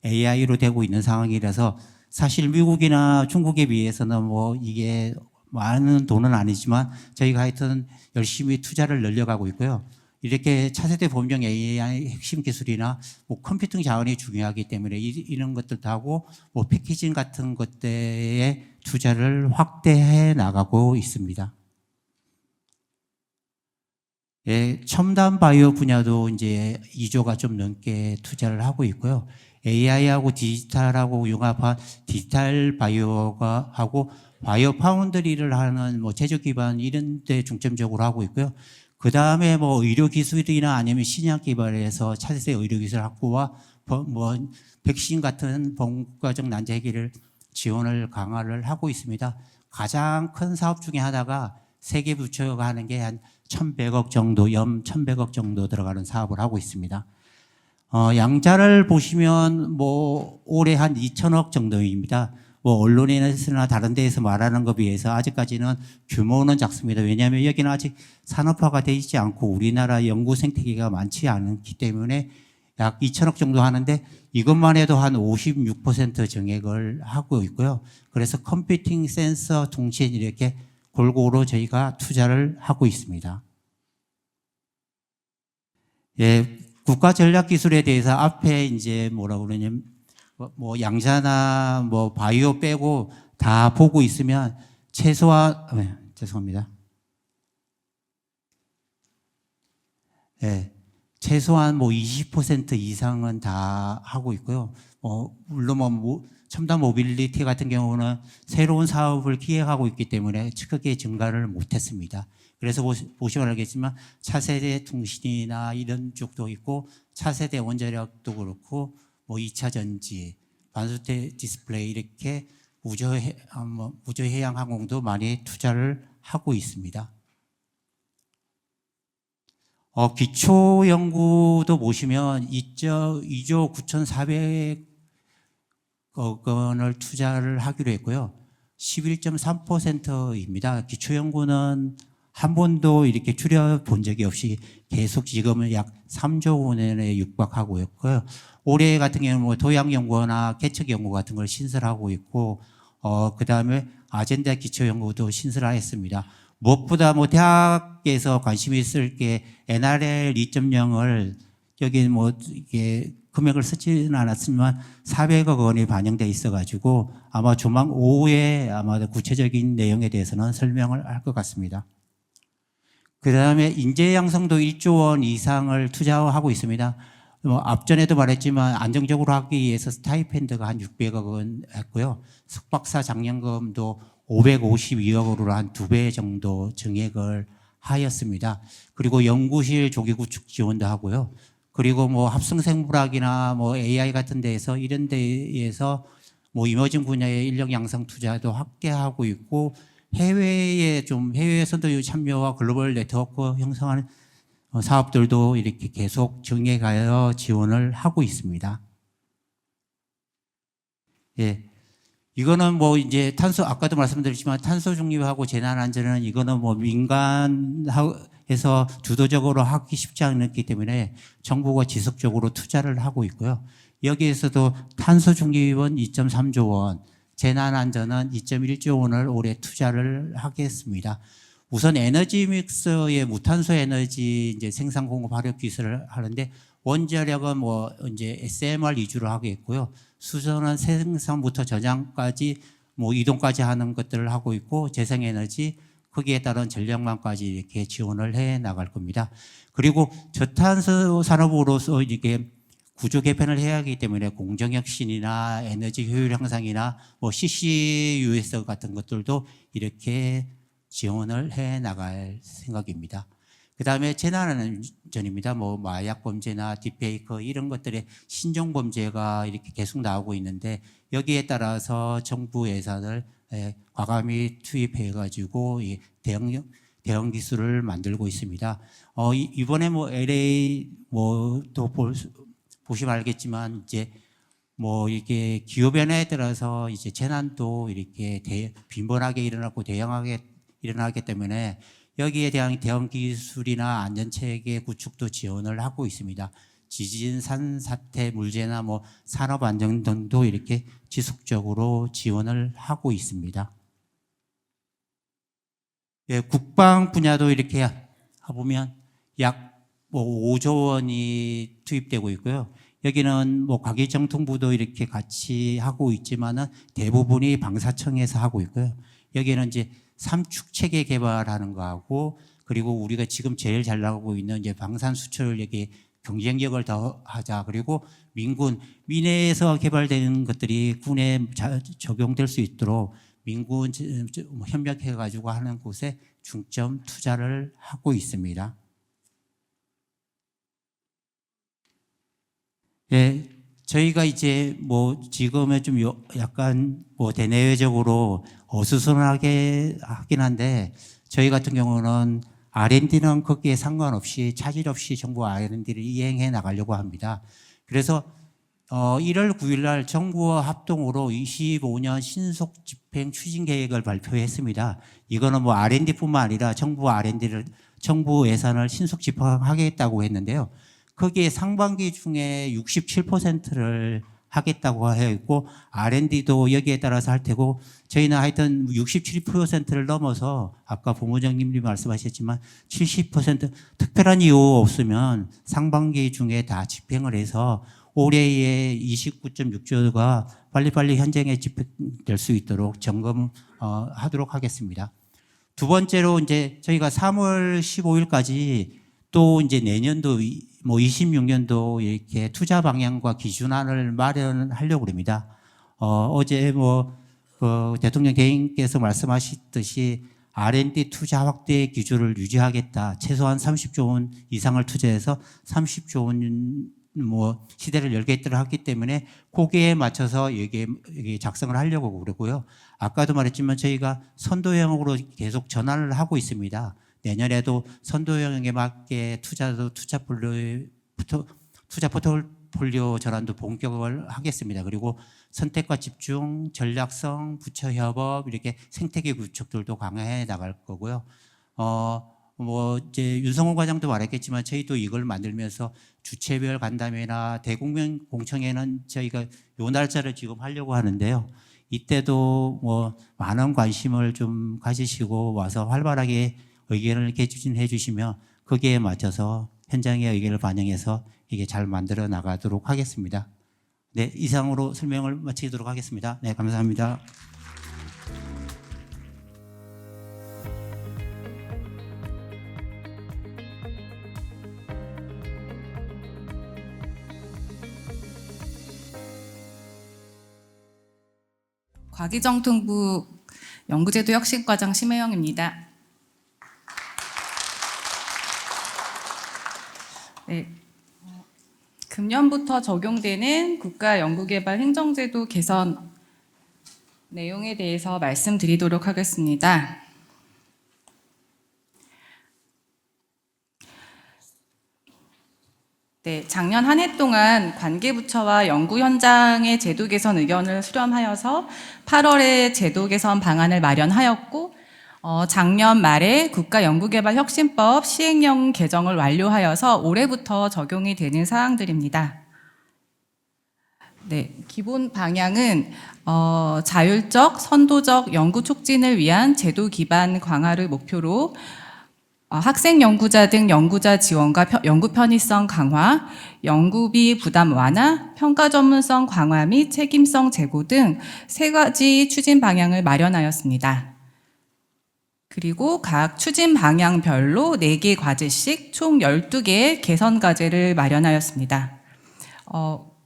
AI로 되고 있는 상황이라서 사실 미국이나 중국에 비해서는 이게 많은 돈은 아니지만 저희가 하여튼 열심히 투자를 늘려가고 있고요. 이렇게 차세대 범용 AI 핵심 기술이나 컴퓨팅 자원이 중요하기 때문에 이런 것들도 하고 패키징 같은 것들에 투자를 확대해 나가고 있습니다. 예, 첨단 바이오 분야도 이제 2조가 좀 넘게 투자를 하고 있고요. AI하고 디지털하고 융합한 디지털 바이오가 하고 바이오 파운드리를 하는 제조 기반 이런 데 중점적으로 하고 있고요. 그 다음에 의료 기술이나 아니면 신약 개발에서 차세대 의료 기술 확보와 백신 같은 본국가적 난제 해결을 지원을 강화를 하고 있습니다. 가장 큰 사업 중에 하나가 세계 부처가 하는 게 한 1,100억 정도, 연 1,100억 정도 들어가는 사업을 하고 있습니다. 양자를 보시면 올해 한 2,000억 정도입니다. 언론에서나 다른 데에서 말하는 것에 비해서 아직까지는 규모는 작습니다. 왜냐하면 여기는 아직 산업화가 되어 있지 않고 우리나라 연구 생태계가 많지 않기 때문에 약 2,000억 정도 하는데 이것만 해도 한 56% 증액을 하고 있고요. 그래서 컴퓨팅, 센서, 통신 이렇게 골고루 저희가 투자를 하고 있습니다. 예, 국가 전략 기술에 대해서 앞에 이제 뭐라고 그러냐면 양자나 바이오 빼고 다 보고 있으면 최소한 죄송합니다. 예, 최소한 20% 이상은 다 하고 있고요. 물론 첨단 모빌리티 같은 경우는 새로운 사업을 기획하고 있기 때문에 크게 증가를 못했습니다. 그래서 보시면 알겠지만 차세대 통신이나 이런 쪽도 있고 차세대 원자력도 그렇고 2차 전지, 반도체 디스플레이 이렇게 우주 해양 항공도 많이 투자를 하고 있습니다. 기초 연구도 보시면 2조 9,400억 원을 투자를 하기로 했고요. 11.3%입니다. 기초 연구는 한 번도 이렇게 줄여 본 적이 없이 계속 지금은 약 3조 원에 육박하고 있고요. 올해 같은 경우는 도약연구나 개척연구 같은 걸 신설하고 있고 그다음에 아젠다 기초연구도 신설하였습니다. 무엇보다 뭐 대학에서 관심이 있을 게 NRL 2.0을 여기 뭐 이게 금액을 쓰지는 않았지만 400억 원이 반영돼 있어가지고 아마 조만 오후에 아마 구체적인 내용에 대해서는 설명을 할 것 같습니다. 그 다음에 인재 양성도 1조 원 이상을 투자하고 있습니다. 뭐 앞전에도 말했지만 안정적으로 하기 위해서 스타이펜드가 한 600억 원 했고요. 석박사 장려금도 552억으로 한 2배 정도 증액을 하였습니다. 그리고 연구실 조기 구축 지원도 하고요. 그리고 뭐 합성생물학이나 뭐 AI 같은 데에서 이런 데에서 뭐 이머징 분야의 인력 양성 투자도 확대하고 있고 해외에서도 참여와 글로벌 네트워크 형성하는 사업들도 이렇게 계속 정해가여 지원을 하고 있습니다. 예. 이거는 뭐 이제 아까도 말씀드렸지만 탄소 중립하고 재난 안전은 이거는 뭐 민간에서 주도적으로 하기 쉽지 않기 때문에 정부가 지속적으로 투자를 하고 있고요. 여기에서도 탄소 중립은 2.3조 원, 재난 안전은 2.1조 원을 올해 투자를 하겠습니다. 우선 에너지 믹스의 무탄소 에너지 이제 생산 공급 화력 기술을 하는데 원자력은 뭐 이제 SMR 위주로 하겠고요. 수소는 생산부터 저장까지 뭐 이동까지 하는 것들을 하고 있고 재생에너지 거기에 따른 전력망까지 이렇게 지원을 해 나갈 겁니다. 그리고 저탄소 산업으로서 이렇게 구조 개편을 해야 하기 때문에 공정혁신이나 에너지 효율 향상이나 뭐 CCUS 같은 것들도 이렇게 지원을 해 나갈 생각입니다. 그 다음에 재난안전입니다. 뭐 마약 범죄나 딥페이크 이런 것들의 신종 범죄가 이렇게 계속 나오고 있는데 여기에 따라서 정부 예산을 과감히 투입해 가지고 대응 기술을 만들고 있습니다. 이번에 뭐 LA 뭐또 보시면 알겠지만 이제 뭐 이렇게 기후 변화에 따라서 이제 재난도 이렇게 빈번하게 일어나고 대형하게 일어나기 때문에 여기에 대한 대응 기술이나 안전체계 구축도 지원을 하고 있습니다. 지진, 산사태, 물재나 뭐 산업 안전 등도 이렇게 지속적으로 지원을 하고 있습니다. 예, 국방 분야도 이렇게 해보면 약 뭐 5조 원이 투입되고 있고요. 여기는 뭐 과기정통부도 이렇게 같이 하고 있지만은 대부분이 방사청에서 하고 있고요. 여기는 이제 삼축 체계 개발하는 거하고 그리고 우리가 지금 제일 잘 나가고 있는 이제 방산 수출 여기 경쟁력을 더 하자. 그리고 민에서 개발되는 것들이 군에 적용될 수 있도록 민군 협력해 가지고 하는 곳에 중점 투자를 하고 있습니다. 예, 저희가 이제 뭐 지금은 좀 약간 뭐 대내외적으로 어수선하게 하긴 한데 저희 같은 경우는 R&D는 거기에 상관없이 차질 없이 정부 R&D를 이행해 나가려고 합니다. 그래서 1월 9일 날 정부와 합동으로 25년 신속 집행 추진 계획을 발표했습니다. 이거는 뭐 R&D뿐만 아니라 정부 예산을 신속 집행하겠다고 했는데요. 거기에 상반기 중에 67%를 하겠다고 하여 있고 R&D도 여기에 따라서 할 테고 저희는 하여튼 67%를 넘어서 아까 본부장님이 말씀하셨지만 70% 특별한 이유 없으면 상반기 중에 다 집행을 해서 올해의 29.6조가 빨리빨리 현장에 집행될 수 있도록 점검하도록 하겠습니다. 두 번째로 이제 저희가 3월 15일까지 또 이제 내년도 뭐 26년도 이렇게 투자 방향과 기준안을 마련하려고 합니다. 어제 대통령 개인께서 말씀하셨듯이 R&D 투자 확대 기조를 유지하겠다. 최소한 30조 원 이상을 투자해서 30조 원 시대를 열겠다고 하기 때문에 거기에 맞춰서 여기 작성을 하려고 그러고요. 아까도 말했지만 저희가 선도형으로 계속 전환을 하고 있습니다. 내년에도 선도형에 맞게 투자 포트폴리오 전환도 본격을 하겠습니다. 그리고 선택과 집중, 전략성, 부처 협업 이렇게 생태계 구축들도 강화해 나갈 거고요. 이제 윤성호 과장도 말했겠지만 저희도 이걸 만들면서 주체별 간담회나 대국민 공청회는 저희가 요 날짜를 지금 하려고 하는데요. 이때도 뭐 많은 관심을 좀 가지시고 와서 활발하게 의견을 개진해 주시면 거기에 맞춰서 현장의 의견을 반영해서 이게 잘 만들어 나가도록 하겠습니다. 네, 이상으로 설명을 마치도록 하겠습니다. 네, 감사합니다. 과기정통부 연구제도 혁신과장 심혜영입니다. 네, 금년부터 적용되는 국가연구개발 행정제도 개선 내용에 대해서 말씀드리도록 하겠습니다. 네, 작년 한 해 동안 관계부처와 연구 현장의 제도 개선 의견을 수렴하여서 8월에 제도 개선 방안을 마련하였고, 작년 말에 국가연구개발혁신법 시행령 개정을 완료하여서 올해부터 적용이 되는 사항들입니다. 네, 기본 방향은 자율적, 선도적 연구 촉진을 위한 제도 기반 강화를 목표로 학생 연구자 등 연구자 지원과 연구 편의성 강화, 연구비 부담 완화, 평가 전문성 강화 및 책임성 제고 등 3가지 추진 방향을 마련하였습니다. 그리고 각 추진 방향별로 4개 과제씩 총 12개의 개선 과제를 마련하였습니다.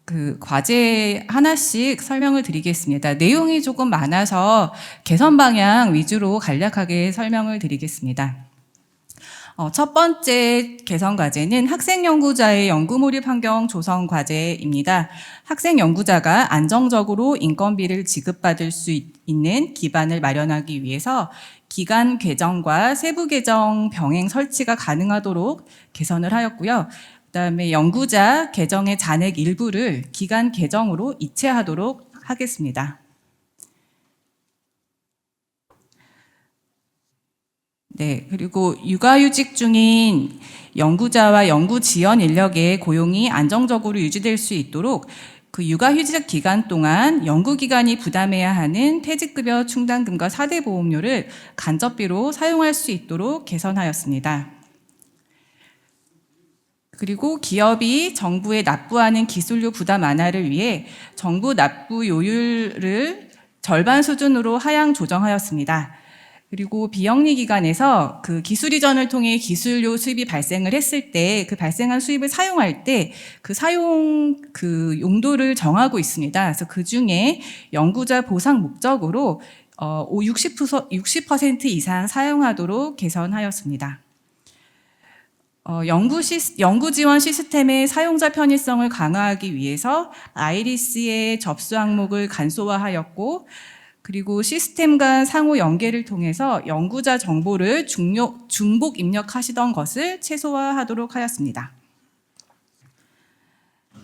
그 과제 하나씩 설명을 드리겠습니다. 내용이 조금 많아서 개선 방향 위주로 간략하게 설명을 드리겠습니다. 첫 번째 개선 과제는 학생 연구자의 연구 몰입 환경 조성 과제입니다. 학생 연구자가 안정적으로 인건비를 지급받을 수 있는 기반을 마련하기 위해서 기간 계정과 세부 계정 병행 설치가 가능하도록 개선을 하였고요. 그다음에 연구자 계정의 잔액 일부를 기간 계정으로 이체하도록 하겠습니다. 네, 그리고 육아휴직 중인 연구자와 연구 지원 인력의 고용이 안정적으로 유지될 수 있도록 그 육아휴직 기간 동안 연구기관이 부담해야 하는 퇴직급여 충당금과 4대 보험료를 간접비로 사용할 수 있도록 개선하였습니다. 그리고 기업이 정부에 납부하는 기술료 부담 완화를 위해 정부 납부 요율을 절반 수준으로 하향 조정하였습니다. 그리고 비영리 기관에서 그 기술 이전을 통해 기술료 수입이 발생을 했을 때 그 발생한 수입을 사용할 때 그 사용 그 용도를 정하고 있습니다. 그래서 그 중에 연구자 보상 목적으로 60% 이상 사용하도록 개선하였습니다. 연구 지원 시스템의 사용자 편의성을 강화하기 위해서 아이리스의 접수 항목을 간소화하였고, 그리고 시스템 간 상호 연계를 통해서 연구자 정보를 중복 입력하시던 것을 최소화하도록 하였습니다.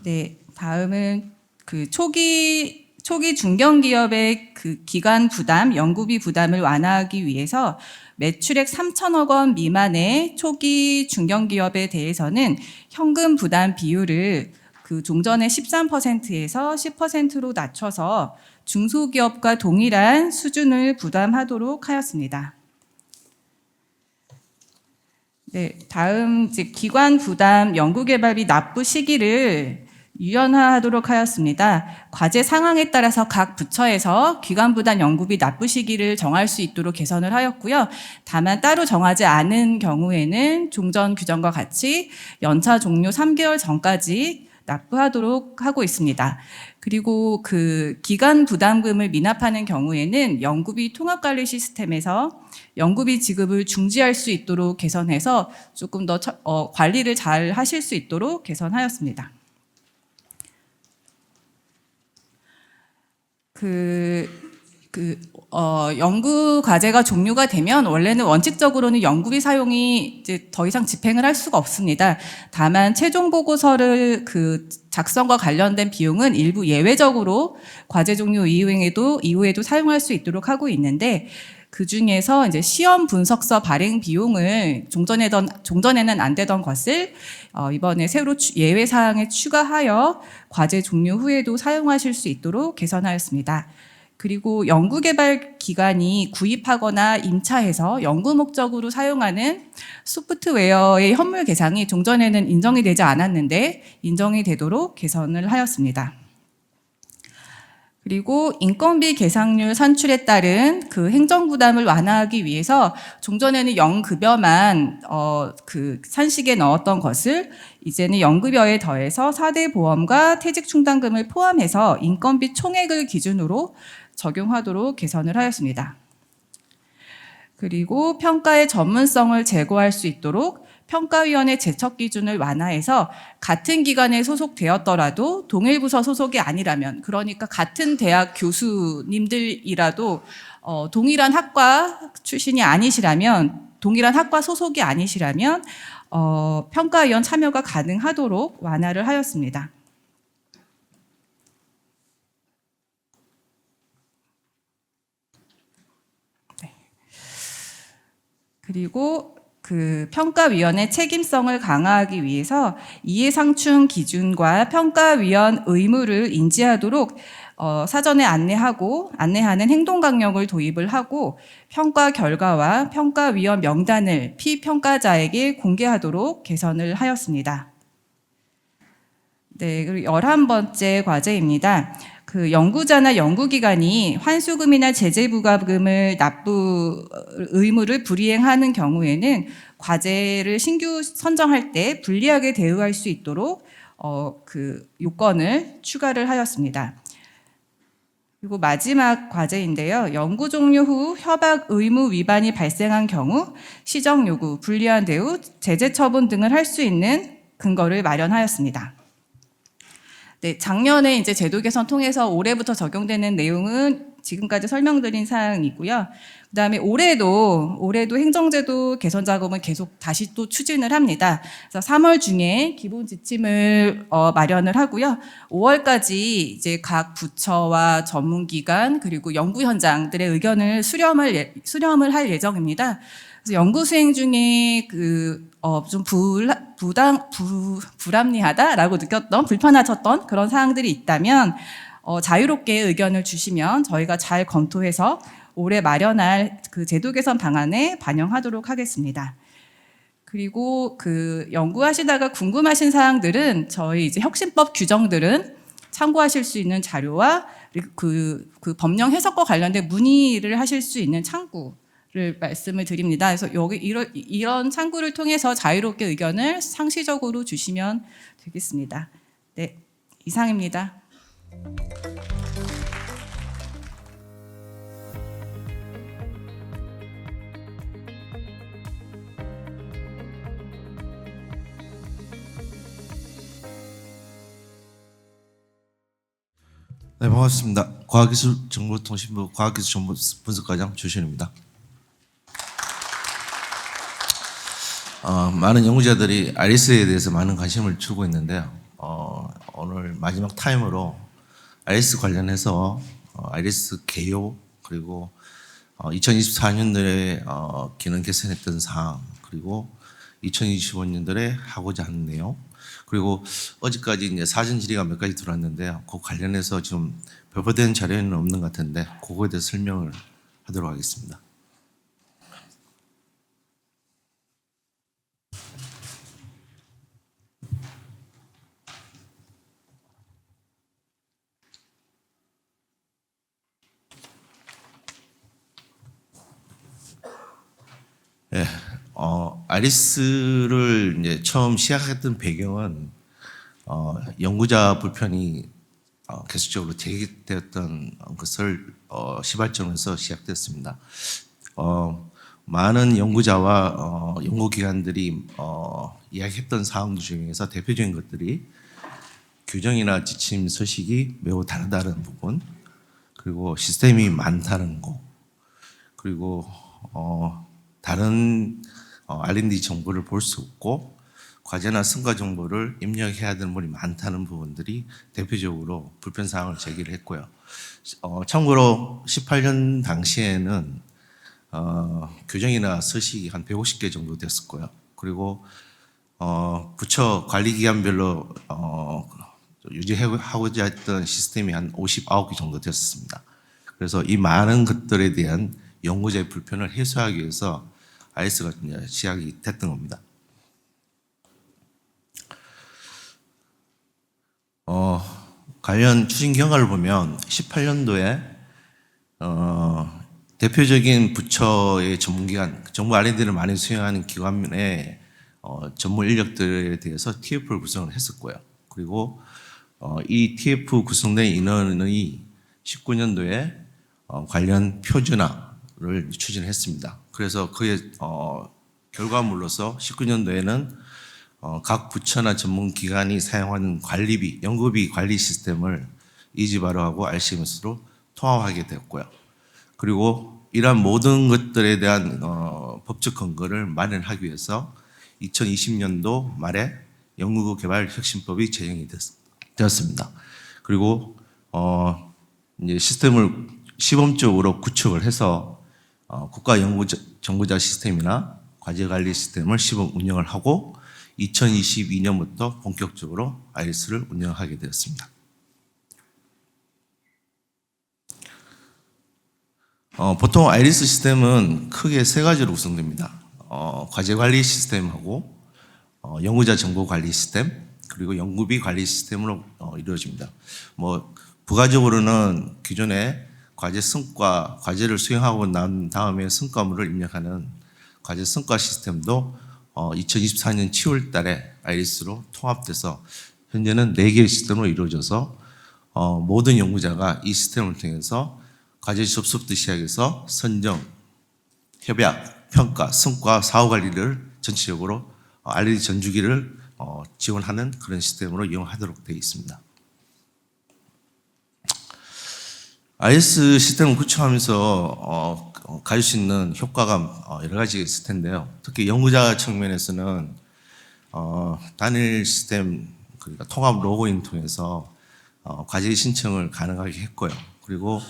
네, 다음은 그 초기 중견기업의 그 기간 부담, 연구비 부담을 완화하기 위해서 매출액 3천억 원 미만의 초기 중견기업에 대해서는 현금 부담 비율을 그 종전의 13%에서 10%로 낮춰서 중소기업과 동일한 수준을 부담하도록 하였습니다. 네, 다음 이제 기관 부담 연구개발비 납부 시기를 유연화하도록 하였습니다. 과제 상황에 따라서 각 부처에서 기관 부담 연구비 납부 시기를 정할 수 있도록 개선을 하였고요. 다만 따로 정하지 않은 경우에는 종전 규정과 같이 연차 종료 3개월 전까지 납부하도록 하고 있습니다. 그리고 그 기간 부담금을 미납하는 경우에는 연구비 통합관리 시스템에서 연구비 지급을 중지할 수 있도록 개선해서 조금 더 관리를 잘 하실 수 있도록 개선하였습니다. 연구 과제가 종료가 되면 원래는 원칙적으로는 연구비 사용이 이제 더 이상 집행을 할 수가 없습니다. 다만 최종 보고서를 그 작성과 관련된 비용은 일부 예외적으로 과제 종료 이후에도 사용할 수 있도록 하고 있는데, 그 중에서 이제 시험 분석서 발행 비용을 종전에는 안 되던 것을 이번에 새로 예외 사항에 추가하여 과제 종료 후에도 사용하실 수 있도록 개선하였습니다. 그리고 연구개발 기관이 구입하거나 임차해서 연구 목적으로 사용하는 소프트웨어의 현물 계상이 종전에는 인정이 되지 않았는데 인정이 되도록 개선을 하였습니다. 그리고 인건비 계상률 산출에 따른 그 행정 부담을 완화하기 위해서 종전에는 영급여만 그 산식에 넣었던 것을 이제는 영급여에 더해서 4대 보험과 퇴직 충당금을 포함해서 인건비 총액을 기준으로 적용하도록 개선을 하였습니다. 그리고 평가의 전문성을 제고할 수 있도록 평가위원회 제척 기준을 완화해서 같은 기관에 소속되었더라도 동일 부서 소속이 아니라면, 그러니까 같은 대학 교수님들이라도 동일한 학과 출신이 아니시라면, 동일한 학과 소속이 아니시라면 평가위원 참여가 가능하도록 완화를 하였습니다. 네. 그리고 그 평가위원회 책임성을 강화하기 위해서 이해상충 기준과 평가위원 의무를 인지하도록 사전에 안내하는 행동강령을 도입을 하고 평가 결과와 평가위원 명단을 피평가자에게 공개하도록 개선을 하였습니다. 네, 그리고 11번째 과제입니다. 그 연구자나 연구기관이 환수금이나 제재부과금을 납부 의무를 불이행하는 경우에는 과제를 신규 선정할 때 불리하게 대우할 수 있도록 그 요건을 추가를 하였습니다. 그리고 마지막 과제인데요. 연구 종료 후 협약 의무 위반이 발생한 경우 시정 요구, 불리한 대우, 제재 처분 등을 할 수 있는 근거를 마련하였습니다. 네, 작년에 이제 제도 개선 통해서 올해부터 적용되는 내용은 지금까지 설명드린 사항이고요. 그다음에 올해도 행정제도 개선 작업은 계속 다시 또 추진을 합니다. 그래서 3월 중에 기본 지침을 마련을 하고요. 5월까지 이제 각 부처와 전문기관 그리고 연구 현장들의 의견을 수렴을 할 예정입니다. 그래서 연구 수행 중에 좀 불합리하다라고 느꼈던, 불편하셨던 그런 사항들이 있다면 자유롭게 의견을 주시면 저희가 잘 검토해서 올해 마련할 그 제도 개선 방안에 반영하도록 하겠습니다. 그리고 그 연구하시다가 궁금하신 사항들은 저희 이제 혁신법 규정들은 참고하실 수 있는 자료와 그 법령 해석과 관련된 문의를 하실 수 있는 창구를 말씀을 드립니다. 그래서 여기 이런 창구를 통해서 자유롭게 의견을 상시적으로 주시면 되겠습니다. 네, 이상입니다. 네, 반갑습니다. 과학기술정보통신부 과학기술정보분석과장 조신입니다. 많은 연구자들이 아리스에 대해서 많은 관심을 주고 있는데요. 오늘 마지막 타임으로 아리스 관련해서 아리스 개요 그리고 2024년도에 기능 개선했던 사항 그리고 2025년도에 하고자 하는 내용 그리고 어제까지 이제 사전 질의가 몇 가지 들어왔는데요. 그 관련해서 지금 배포된 자료는 없는 것 같은데 그거에 대해서 설명을 하도록 하겠습니다. 예, 아리스를 이제 처음 시작했던 배경은 연구자 불편이 계속적으로 제기되었던 것을 시발점에서 시작됐습니다. 많은 연구자와 연구기관들이 이야기했던 사항들 중에서 대표적인 것들이 규정이나 지침 서식이 매우 다르다는 부분, 그리고 시스템이 많다는 거, 그리고 다른 R&D 정보를 볼 수 없고 과제나 성과 정보를 입력해야 되는 부분이 많다는 부분들이 대표적으로 불편사항을 제기를 했고요. 참고로 18년 당시에는 규정이나 서식이 한 150개 정도 됐었고요. 그리고 부처 관리기관별로 유지하고자 했던 시스템이 한 59개 정도 됐었습니다. 그래서 이 많은 것들에 대한 연구자의 불편을 해소하기 위해서 IS가 시작이 됐던 겁니다. 관련 추진 경과를 보면 18년도에 대표적인 부처의 전문기관, 정부 R&D를 많이 수행하는 기관의 전문 인력들에 대해서 TF를 구성을 했었고요. 그리고 이 TF 구성된 인원이 19년도에 관련 표준화를 추진했습니다. 그래서 그의 결과물로서 19년도에는 각 부처나 전문기관이 사용하는 관리비, 연구비 관리 시스템을 이지바로하고 RCMS로 통합하게 되었고요. 그리고 이러한 모든 것들에 대한 법적 근거를 마련하기 위해서 2020년도 말에 연구개발혁신법이 제정이 되었습니다. 그리고 이제 시스템을 시범적으로 구축을 해서 국가연구정보자 시스템이나 과제관리 시스템을 시범 운영을 하고 2022년부터 본격적으로 아이리스를 운영하게 되었습니다. 보통 아이리스 시스템은 크게 세 가지로 구성됩니다. 과제관리 시스템하고 연구자 정보관리 시스템, 그리고 연구비 관리 시스템으로 이루어집니다. 부가적으로는 기존에 과제 성과, 과제를 수행하고 난 다음에 성과물을 입력하는 과제 성과 시스템도 2024년 7월 달에 아이리스로 통합돼서 현재는 4개의 시스템으로 이루어져서 모든 연구자가 이 시스템을 통해서 과제 접수부터 시작해서 선정, 협약, 평가, 성과, 사후관리를 전체적으로 R&D 전주기를 지원하는 그런 시스템으로 이용하도록 되어 있습니다. IS 시스템을 구축하면서 가질 수 있는 효과가 여러 가지가 있을 텐데요. 특히 연구자 측면에서는 단일 시스템, 그러니까 통합 로그인 통해서 과제 신청을 가능하게 했고요. 그리고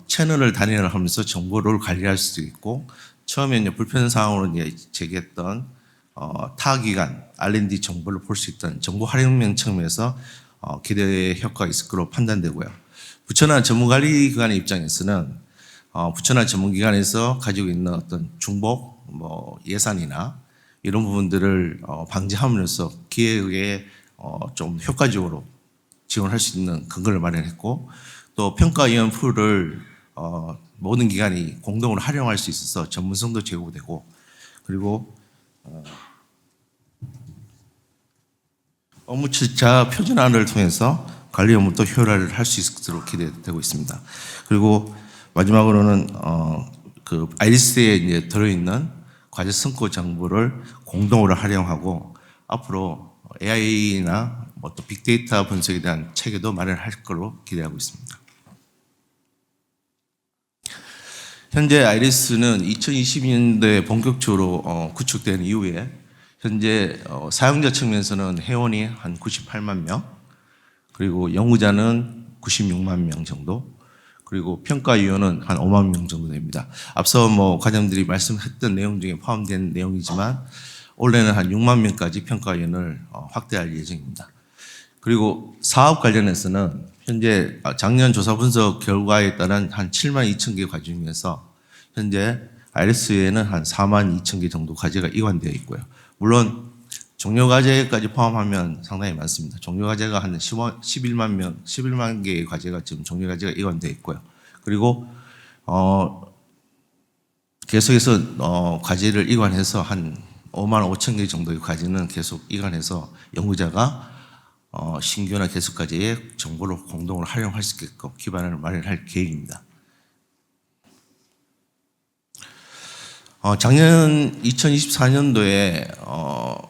채널을 단일화하면서 정보를 관리할 수도 있고, 처음에 이제 불편 사항으로 이제 제기했던 타 기관 R&D 정보를 볼 수 있던 정보 활용명 측면에서 기대 효과가 있을 것으로 판단되고요. 부처나 전문관리기관의 입장에서는 부처나 전문기관에서 가지고 있는 어떤 중복, 예산이나 이런 부분들을 방지함으로써 기획에 좀 효과적으로 지원할 수 있는 근거를 마련했고, 또 평가위원 풀을 모든 기관이 공동으로 활용할 수 있어서 전문성도 제고되고, 그리고 업무 절차 표준화를 통해서 관리 업무도 효율화를 할 수 있도록 기대되고 있습니다. 그리고 마지막으로는 그 아이리스에 이제 들어있는 과제 성과 정보를 공동으로 활용하고 앞으로 AI나 또 빅데이터 분석에 대한 체계도 마련할 걸로 기대하고 있습니다. 현재 아이리스는 2022년도에 본격적으로 구축된 이후에 현재 사용자 측면에서는 회원이 한 98만 명, 그리고 연구자는 96만 명 정도, 그리고 평가위원은 한 5만 명 정도 됩니다. 앞서 과장들이 말씀했던 내용 중에 포함된 내용이지만 올해는 한 6만 명까지 평가위원을 확대할 예정입니다. 그리고 사업 관련해서는 현재 작년 조사 분석 결과에 따른 한 7만 2천 개 과제 중에서 현재 아이리스에는 한 4만 2천 개 정도 과제가 이관되어 있고요. 물론 종료과제까지 포함하면 상당히 많습니다. 종료과제가 한 11만 개의 과제가 지금 종료과제가 이관되어 있고요. 그리고 계속해서 과제를 이관해서 한 5만 5천 개 정도의 과제는 계속 이관해서 연구자가 신규나 계속과제의 정보를 공동으로 활용할 수 있게끔 기반을 마련할 계획입니다. 작년 2024년도에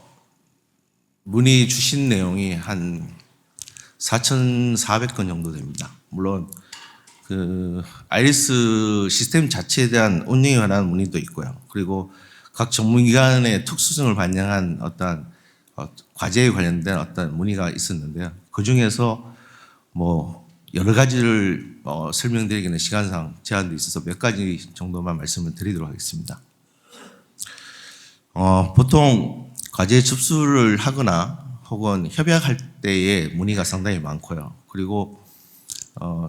문의 주신 내용이 한 4,400건 정도 됩니다. 물론 그 아이리스 시스템 자체에 대한 운영에 관한 문의도 있고요. 그리고 각 전문기관의 특수성을 반영한 어떤 과제에 관련된 어떤 문의가 있었는데요. 그 중에서 여러 가지를 설명드리기는 시간상 제한도 있어서 몇 가지 정도만 말씀을 드리도록 하겠습니다. 보통 과제 접수를 하거나 혹은 협약할 때의 문의가 상당히 많고요. 그리고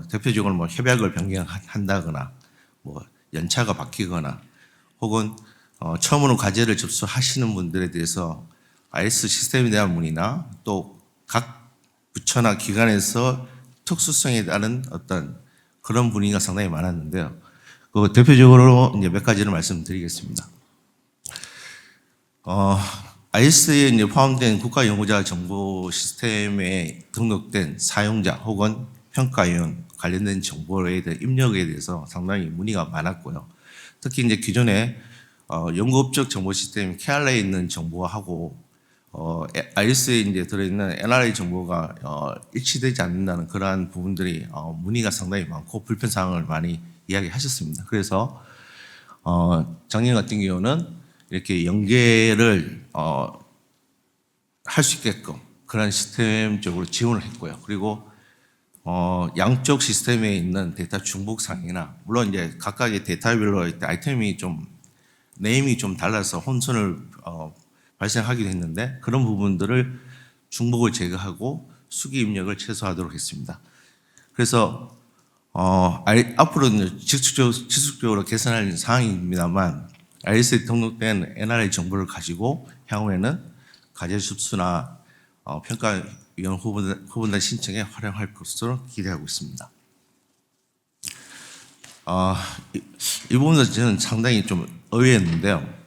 대표적으로 뭐 협약을 변경한다거나 뭐 연차가 바뀌거나 혹은 처음으로 과제를 접수하시는 분들에 대해서 IS 시스템에 대한 문의나 또 각 부처나 기관에서 특수성에 따른 어떤 그런 문의가 상당히 많았는데요. 그 대표적으로 이제 몇 가지를 말씀드리겠습니다. IS에 이제 포함된 국가연구자 정보 시스템에 등록된 사용자 혹은 평가위원 관련된 정보에 대한 입력에 대해서 상당히 문의가 많았고요. 특히 이제 기존에 연구업적 정보 시스템 KRA에 있는 정보하고 IS에 이제 들어있는 NRA 정보가 일치되지 않는다는 그러한 부분들이 문의가 상당히 많고 불편 사항을 많이 이야기하셨습니다. 그래서 작년 같은 경우는 이렇게 연계를 할 수 있게끔 그런 시스템적으로 지원을 했고요. 그리고 양쪽 시스템에 있는 데이터 중복상이나 물론 이제 각각의 데이터별로 아이템이 좀 네임이 좀 달라서 혼선을 발생하기도 했는데 그런 부분들을 중복을 제거하고 수기 입력을 최소화하도록 했습니다. 그래서 앞으로는 지속적으로 개선할 사항입니다만 IS에 등록된 NRA 정보를 가지고 향후에는 과제 접수나 평가위원 후보자 신청에 활용할 것으로 기대하고 있습니다. 이 부분도 저는 상당히 좀 의외였는데요.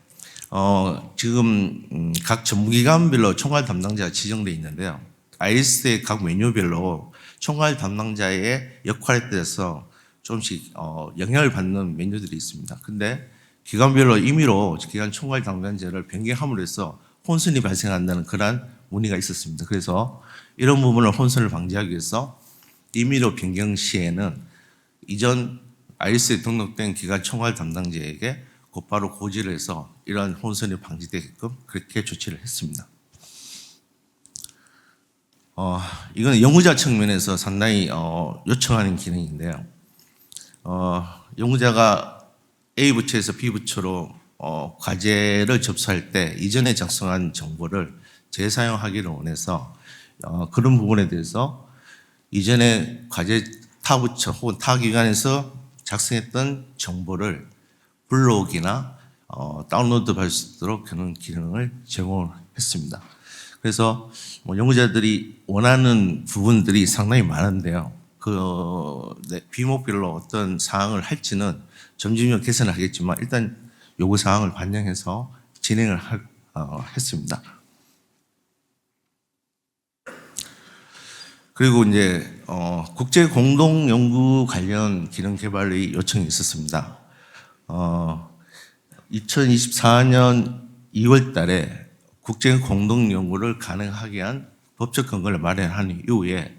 지금 각 전문기관별로 총괄 담당자가 지정되어 있는데요. IS의 각 메뉴별로 총괄 담당자의 역할에 따라서 조금씩 영향을 받는 메뉴들이 있습니다. 근데 기관별로 임의로 기관 총괄 담당자를 변경함으로 해서 혼선이 발생한다는 그러한 문의가 있었습니다. 그래서 이런 부분을 혼선을 방지하기 위해서 임의로 변경 시에는 이전 IS에 등록된 기관 총괄 담당자에게 곧바로 고지를 해서 이러한 혼선이 방지되게끔 그렇게 조치를 했습니다. 이거는 연구자 측면에서 상당히 요청하는 기능인데요. 연구자가 A 부처에서 B 부처로 과제를 접수할 때 이전에 작성한 정보를 재사용하기를 원해서 그런 부분에 대해서 이전에 과제 타 부처 혹은 타 기관에서 작성했던 정보를 불러오기나 다운로드 받을 수 있도록 그런 기능을 제공했습니다. 그래서 연구자들이 원하는 부분들이 상당히 많은데요. 비목별로 어떤 사항을 할지는 점진적으로 개선을 하겠지만 일단 요구 사항을 반영해서 진행을 했습니다. 그리고 이제 국제 공동 연구 관련 기능 개발의 요청이 있었습니다. 2024년 2월 달에 국제 공동 연구를 가능하게 한 법적 근거를 마련한 이후에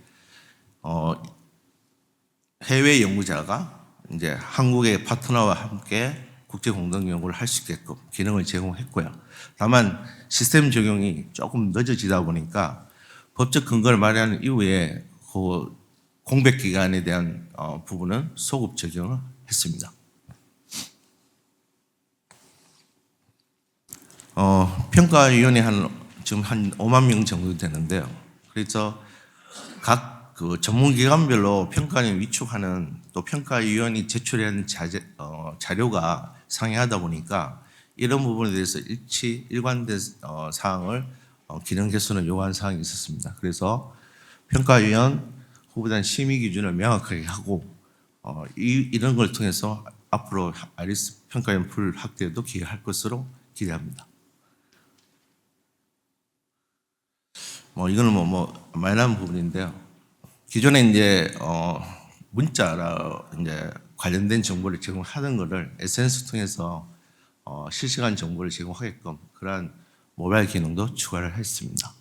해외 연구자가 이제 한국의 파트너와 함께 국제 공동 연구를 할 수 있게끔 기능을 제공했고요. 다만 시스템 적용이 조금 늦어지다 보니까 법적 근거를 마련한 이후에 그 공백 기간에 대한 부분은 소급 적용을 했습니다. 평가위원회 지금 한 5만 명 정도 되는데요. 그래서 각 그 전문기관별로 평가를 위촉하는 또 평가위원이 제출해야 하는 자료가 상이하다 보니까 이런 부분에 대해서 일관된 사항을 기능 개선을 요구하는 사항이 있었습니다. 그래서 평가위원 후보자 심의 기준을 명확하게 하고 이런 걸 통해서 앞으로 IS 평가위원 풀 확대도 기여할 것으로 기대합니다. 이거는 마이너한 부분인데요. 기존에 이제 문자라 이제 관련된 정보를 제공하던 것을 SNS 통해서 실시간 정보를 제공하게끔 그러한 모바일 기능도 추가를 했습니다.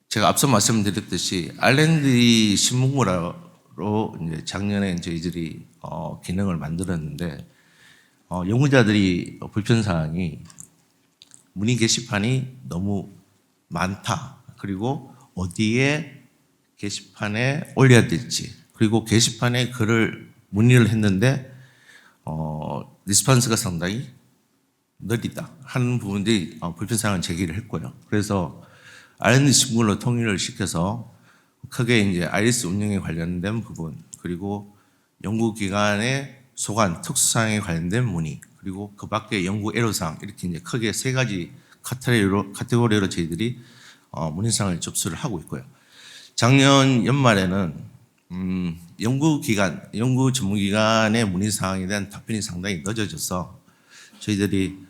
제가 앞서 말씀드렸듯이 R&D 신문고라로 이제 작년에 저희들이 기능을 만들었는데 연구자들이 불편 사항이 문의 게시판이 너무 많다. 그리고 어디에 게시판에 올려야 될지, 그리고 게시판에 문의를 했는데 리스폰스가 상당히 느리다 하는 부분들이 불편 사항을 제기를 했고요. 그래서 R&D 신분으로 통일을 시켜서 크게 이제 아이리스 운영에 관련된 부분, 그리고 연구기관의 소관, 특수사항에 관련된 문의, 그리고 그 밖에 연구 애로사항, 이렇게 이제 크게 세 가지 카테고리로 저희들이 문의사항을 접수를 하고 있고요. 작년 연말에는 연구기관, 연구 전문기관의 문의사항에 대한 답변이 상당히 늦어져서 저희들이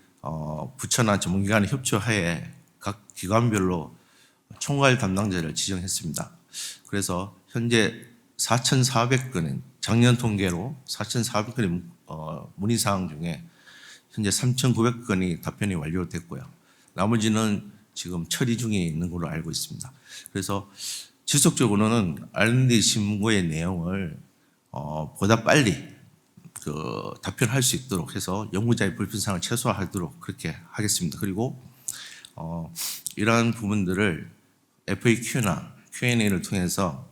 부처나 전문기관의 협조하에 각 기관별로 총괄 담당자를 지정했습니다. 그래서 현재 4,400건의 작년 통계로 4,400건의 문의사항 중에 현재 3,900건이 답변이 완료됐고요. 나머지는 지금 처리 중에 있는 걸로 알고 있습니다. 그래서 지속적으로는 R&D 신고의 내용을 보다 빨리 답변할 수 있도록 해서 연구자의 불편사항을 최소화하도록 그렇게 하겠습니다. 그리고 이러한 부분들을 FAQ나 Q&A를 통해서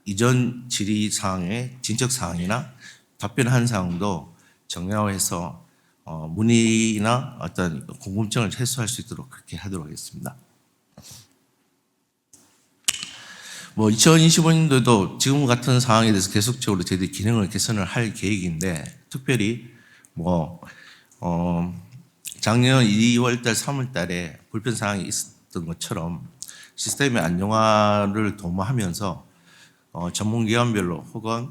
이전 질의사항의 진척사항이나 답변한 사항도 정량화해서 문의나 어떤 궁금증을 해소할 수 있도록 그렇게 하도록 하겠습니다. 2025년도도 지금 같은 상황에 대해서 계속적으로 저희들이 기능을 개선을 할 계획인데, 특별히 작년 2월달, 3월달에 불편 사항이 있었던 것처럼 시스템의 안정화를 도모하면서 전문기관별로 혹은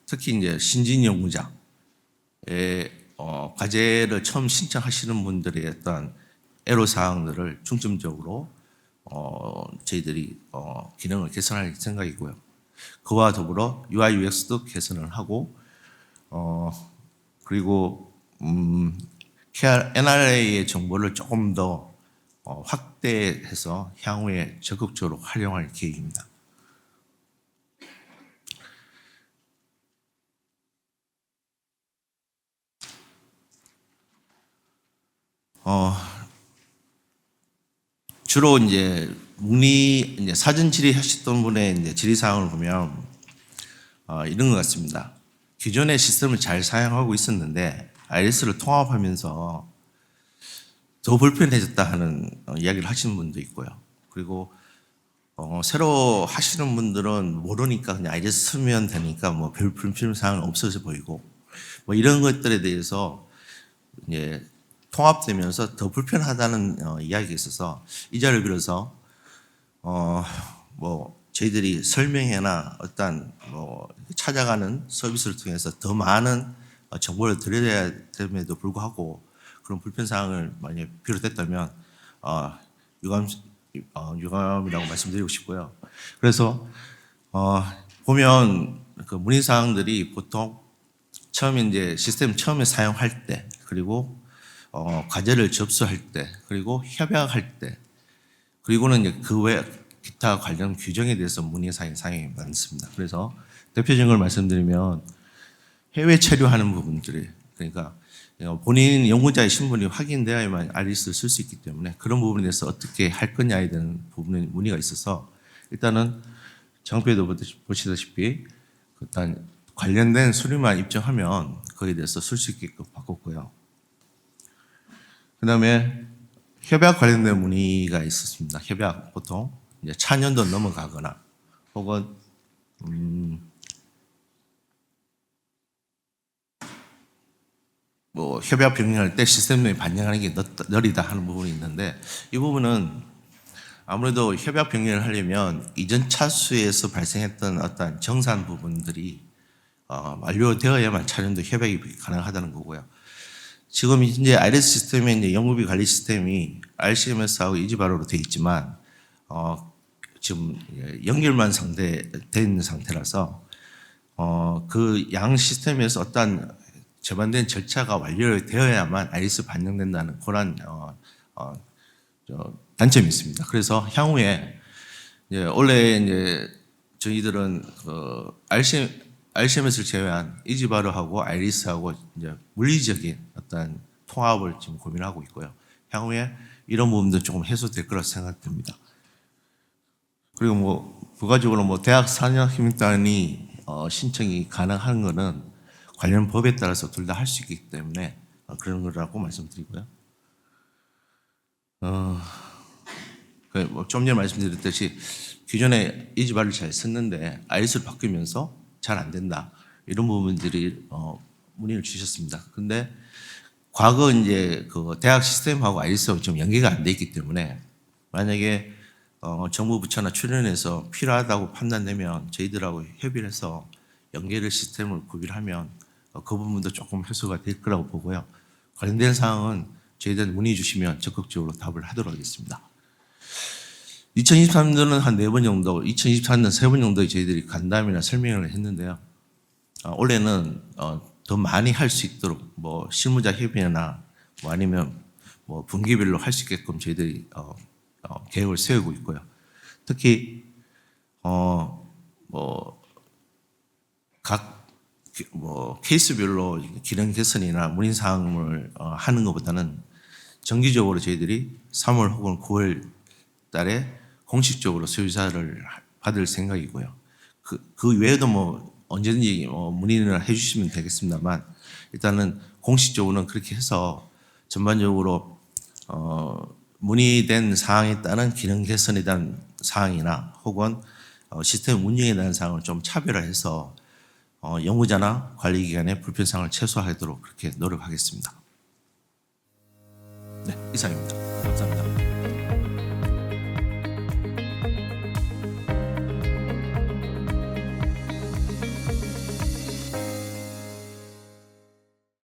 특히 이제 신진 연구자의 과제를 처음 신청하시는 분들의 어떤 애로 사항들을 중점적으로 저희들이 기능을 개선할 생각이고요. 그와 더불어 UI UX도 개선을 하고 그리고 NRA의 정보를 조금 더 확대해서 향후에 적극적으로 활용할 계획입니다. 주로 이제 이제 사전 질의하셨던 분의 이제 질의 사항을 보면 이런 것 같습니다. 기존의 시스템을 잘 사용하고 있었는데 IS를 통합하면서 더 불편해졌다 하는 이야기를 하시는 분도 있고요. 그리고 새로 하시는 분들은 모르니까 그냥 IS 쓰면 되니까 별 불편 사항은 없어져 보이고 이런 것들에 대해서 이제 통합되면서 더 불편하다는 이야기가 있어서 이 자리를 빌어서 저희들이 설명회나 어떤 찾아가는 서비스를 통해서 더 많은 정보를 드려야 됨에도 불구하고 그런 불편 사항을 만약 비롯됐다면 유감이라고 말씀드리고 싶고요. 그래서 보면 그 문의 사항들이 보통 처음에 이제 시스템 처음에 사용할 때, 그리고 과제를 접수할 때, 그리고 협약할 때, 그리고는 이제 그 외 기타 관련 규정에 대해서 문의사항이 상당히 많습니다. 그래서 대표적인 걸 말씀드리면 해외 체류하는 부분들이, 그러니까 본인 연구자의 신분이 확인되어야만 알리스를 쓸 수 있기 때문에 그런 부분에 대해서 어떻게 할 거냐에 대한 부분에 문의가 있어서 일단은 장표에도 보시다시피 일단 관련된 수리만 입증하면 거기에 대해서 쓸 수 있게끔 바꿨고요. 그 다음에 협약 관련된 문의가 있었습니다. 협약 보통 이제 차년도 넘어가거나 혹은 협약 변경할 때 시스템 내에 반영하는 게 느리다 하는 부분이 있는데, 이 부분은 아무래도 협약 변경을 하려면 이전 차수에서 발생했던 어떤 정산 부분들이 완료되어야만 차년도 협약이 가능하다는 거고요. 지금 이제 IRS 시스템의 이제 연구비 관리 시스템이 RCMS하고 이지바로로 되어 있지만 지금 연결만 된 상태라서 그 양 시스템에서 어떤 제반된 절차가 완료되어야만 IRS 반영된다는 그런 단점이 있습니다. 그래서 향후에 원래 이제 저희들은 RCMS를 제외한 이지바르하고 아이리스하고 이제 물리적인 어떤 통합을 지금 고민하고 있고요. 향후에 이런 부분도 조금 해소될 거라 생각됩니다. 그리고 부가적으로 대학 4년 힘단이 신청이 가능한 거는 관련 법에 따라서 둘 다 할 수 있기 때문에 그런 거라고 말씀드리고요. 좀 전에 말씀드렸듯이 기존에 이지발을 잘 썼는데 IS를 바뀌면서 잘 안 된다. 이런 부분들이 문의를 주셨습니다. 근데 과거 이제 그 대학 시스템하고 IS하고 좀 연계가 안 돼 있기 때문에 만약에 정부 부처나 출연해서 필요하다고 판단되면 저희들하고 협의를 해서 연계를 시스템을 구비를 하면 그 부분도 조금 해소가 될 거라고 보고요. 관련된 사항은 저희들 문의 주시면 적극적으로 답을 하도록 하겠습니다. 2023년도는 한 4번 정도, 2024년 3번 정도 저희들이 간담이나 설명을 했는데요. 올해는 더 많이 할 수 있도록 뭐 실무자 협의회나 뭐 아니면 뭐 분기별로 할 수 있게끔 저희들이 계획을 세우고 있고요. 특히 각 케이스별로 기능 개선이나 문의 사항을 하는 것보다는 정기적으로 저희들이 3월 혹은 9월 달에 공식적으로 소유자를 받을 생각이고요. 그 외에도 뭐 언제든지 문의를 해주시면 되겠습니다만 일단은 공식적으로는 그렇게 해서 전반적으로 문의된 사항에 따른 기능 개선에 대한 사항이나 혹은 시스템 운영에 대한 사항을 좀 차별화해서 연구자나 관리기관의 불편사항을 최소화하도록 그렇게 노력하겠습니다. 네, 이상입니다. 감사합니다.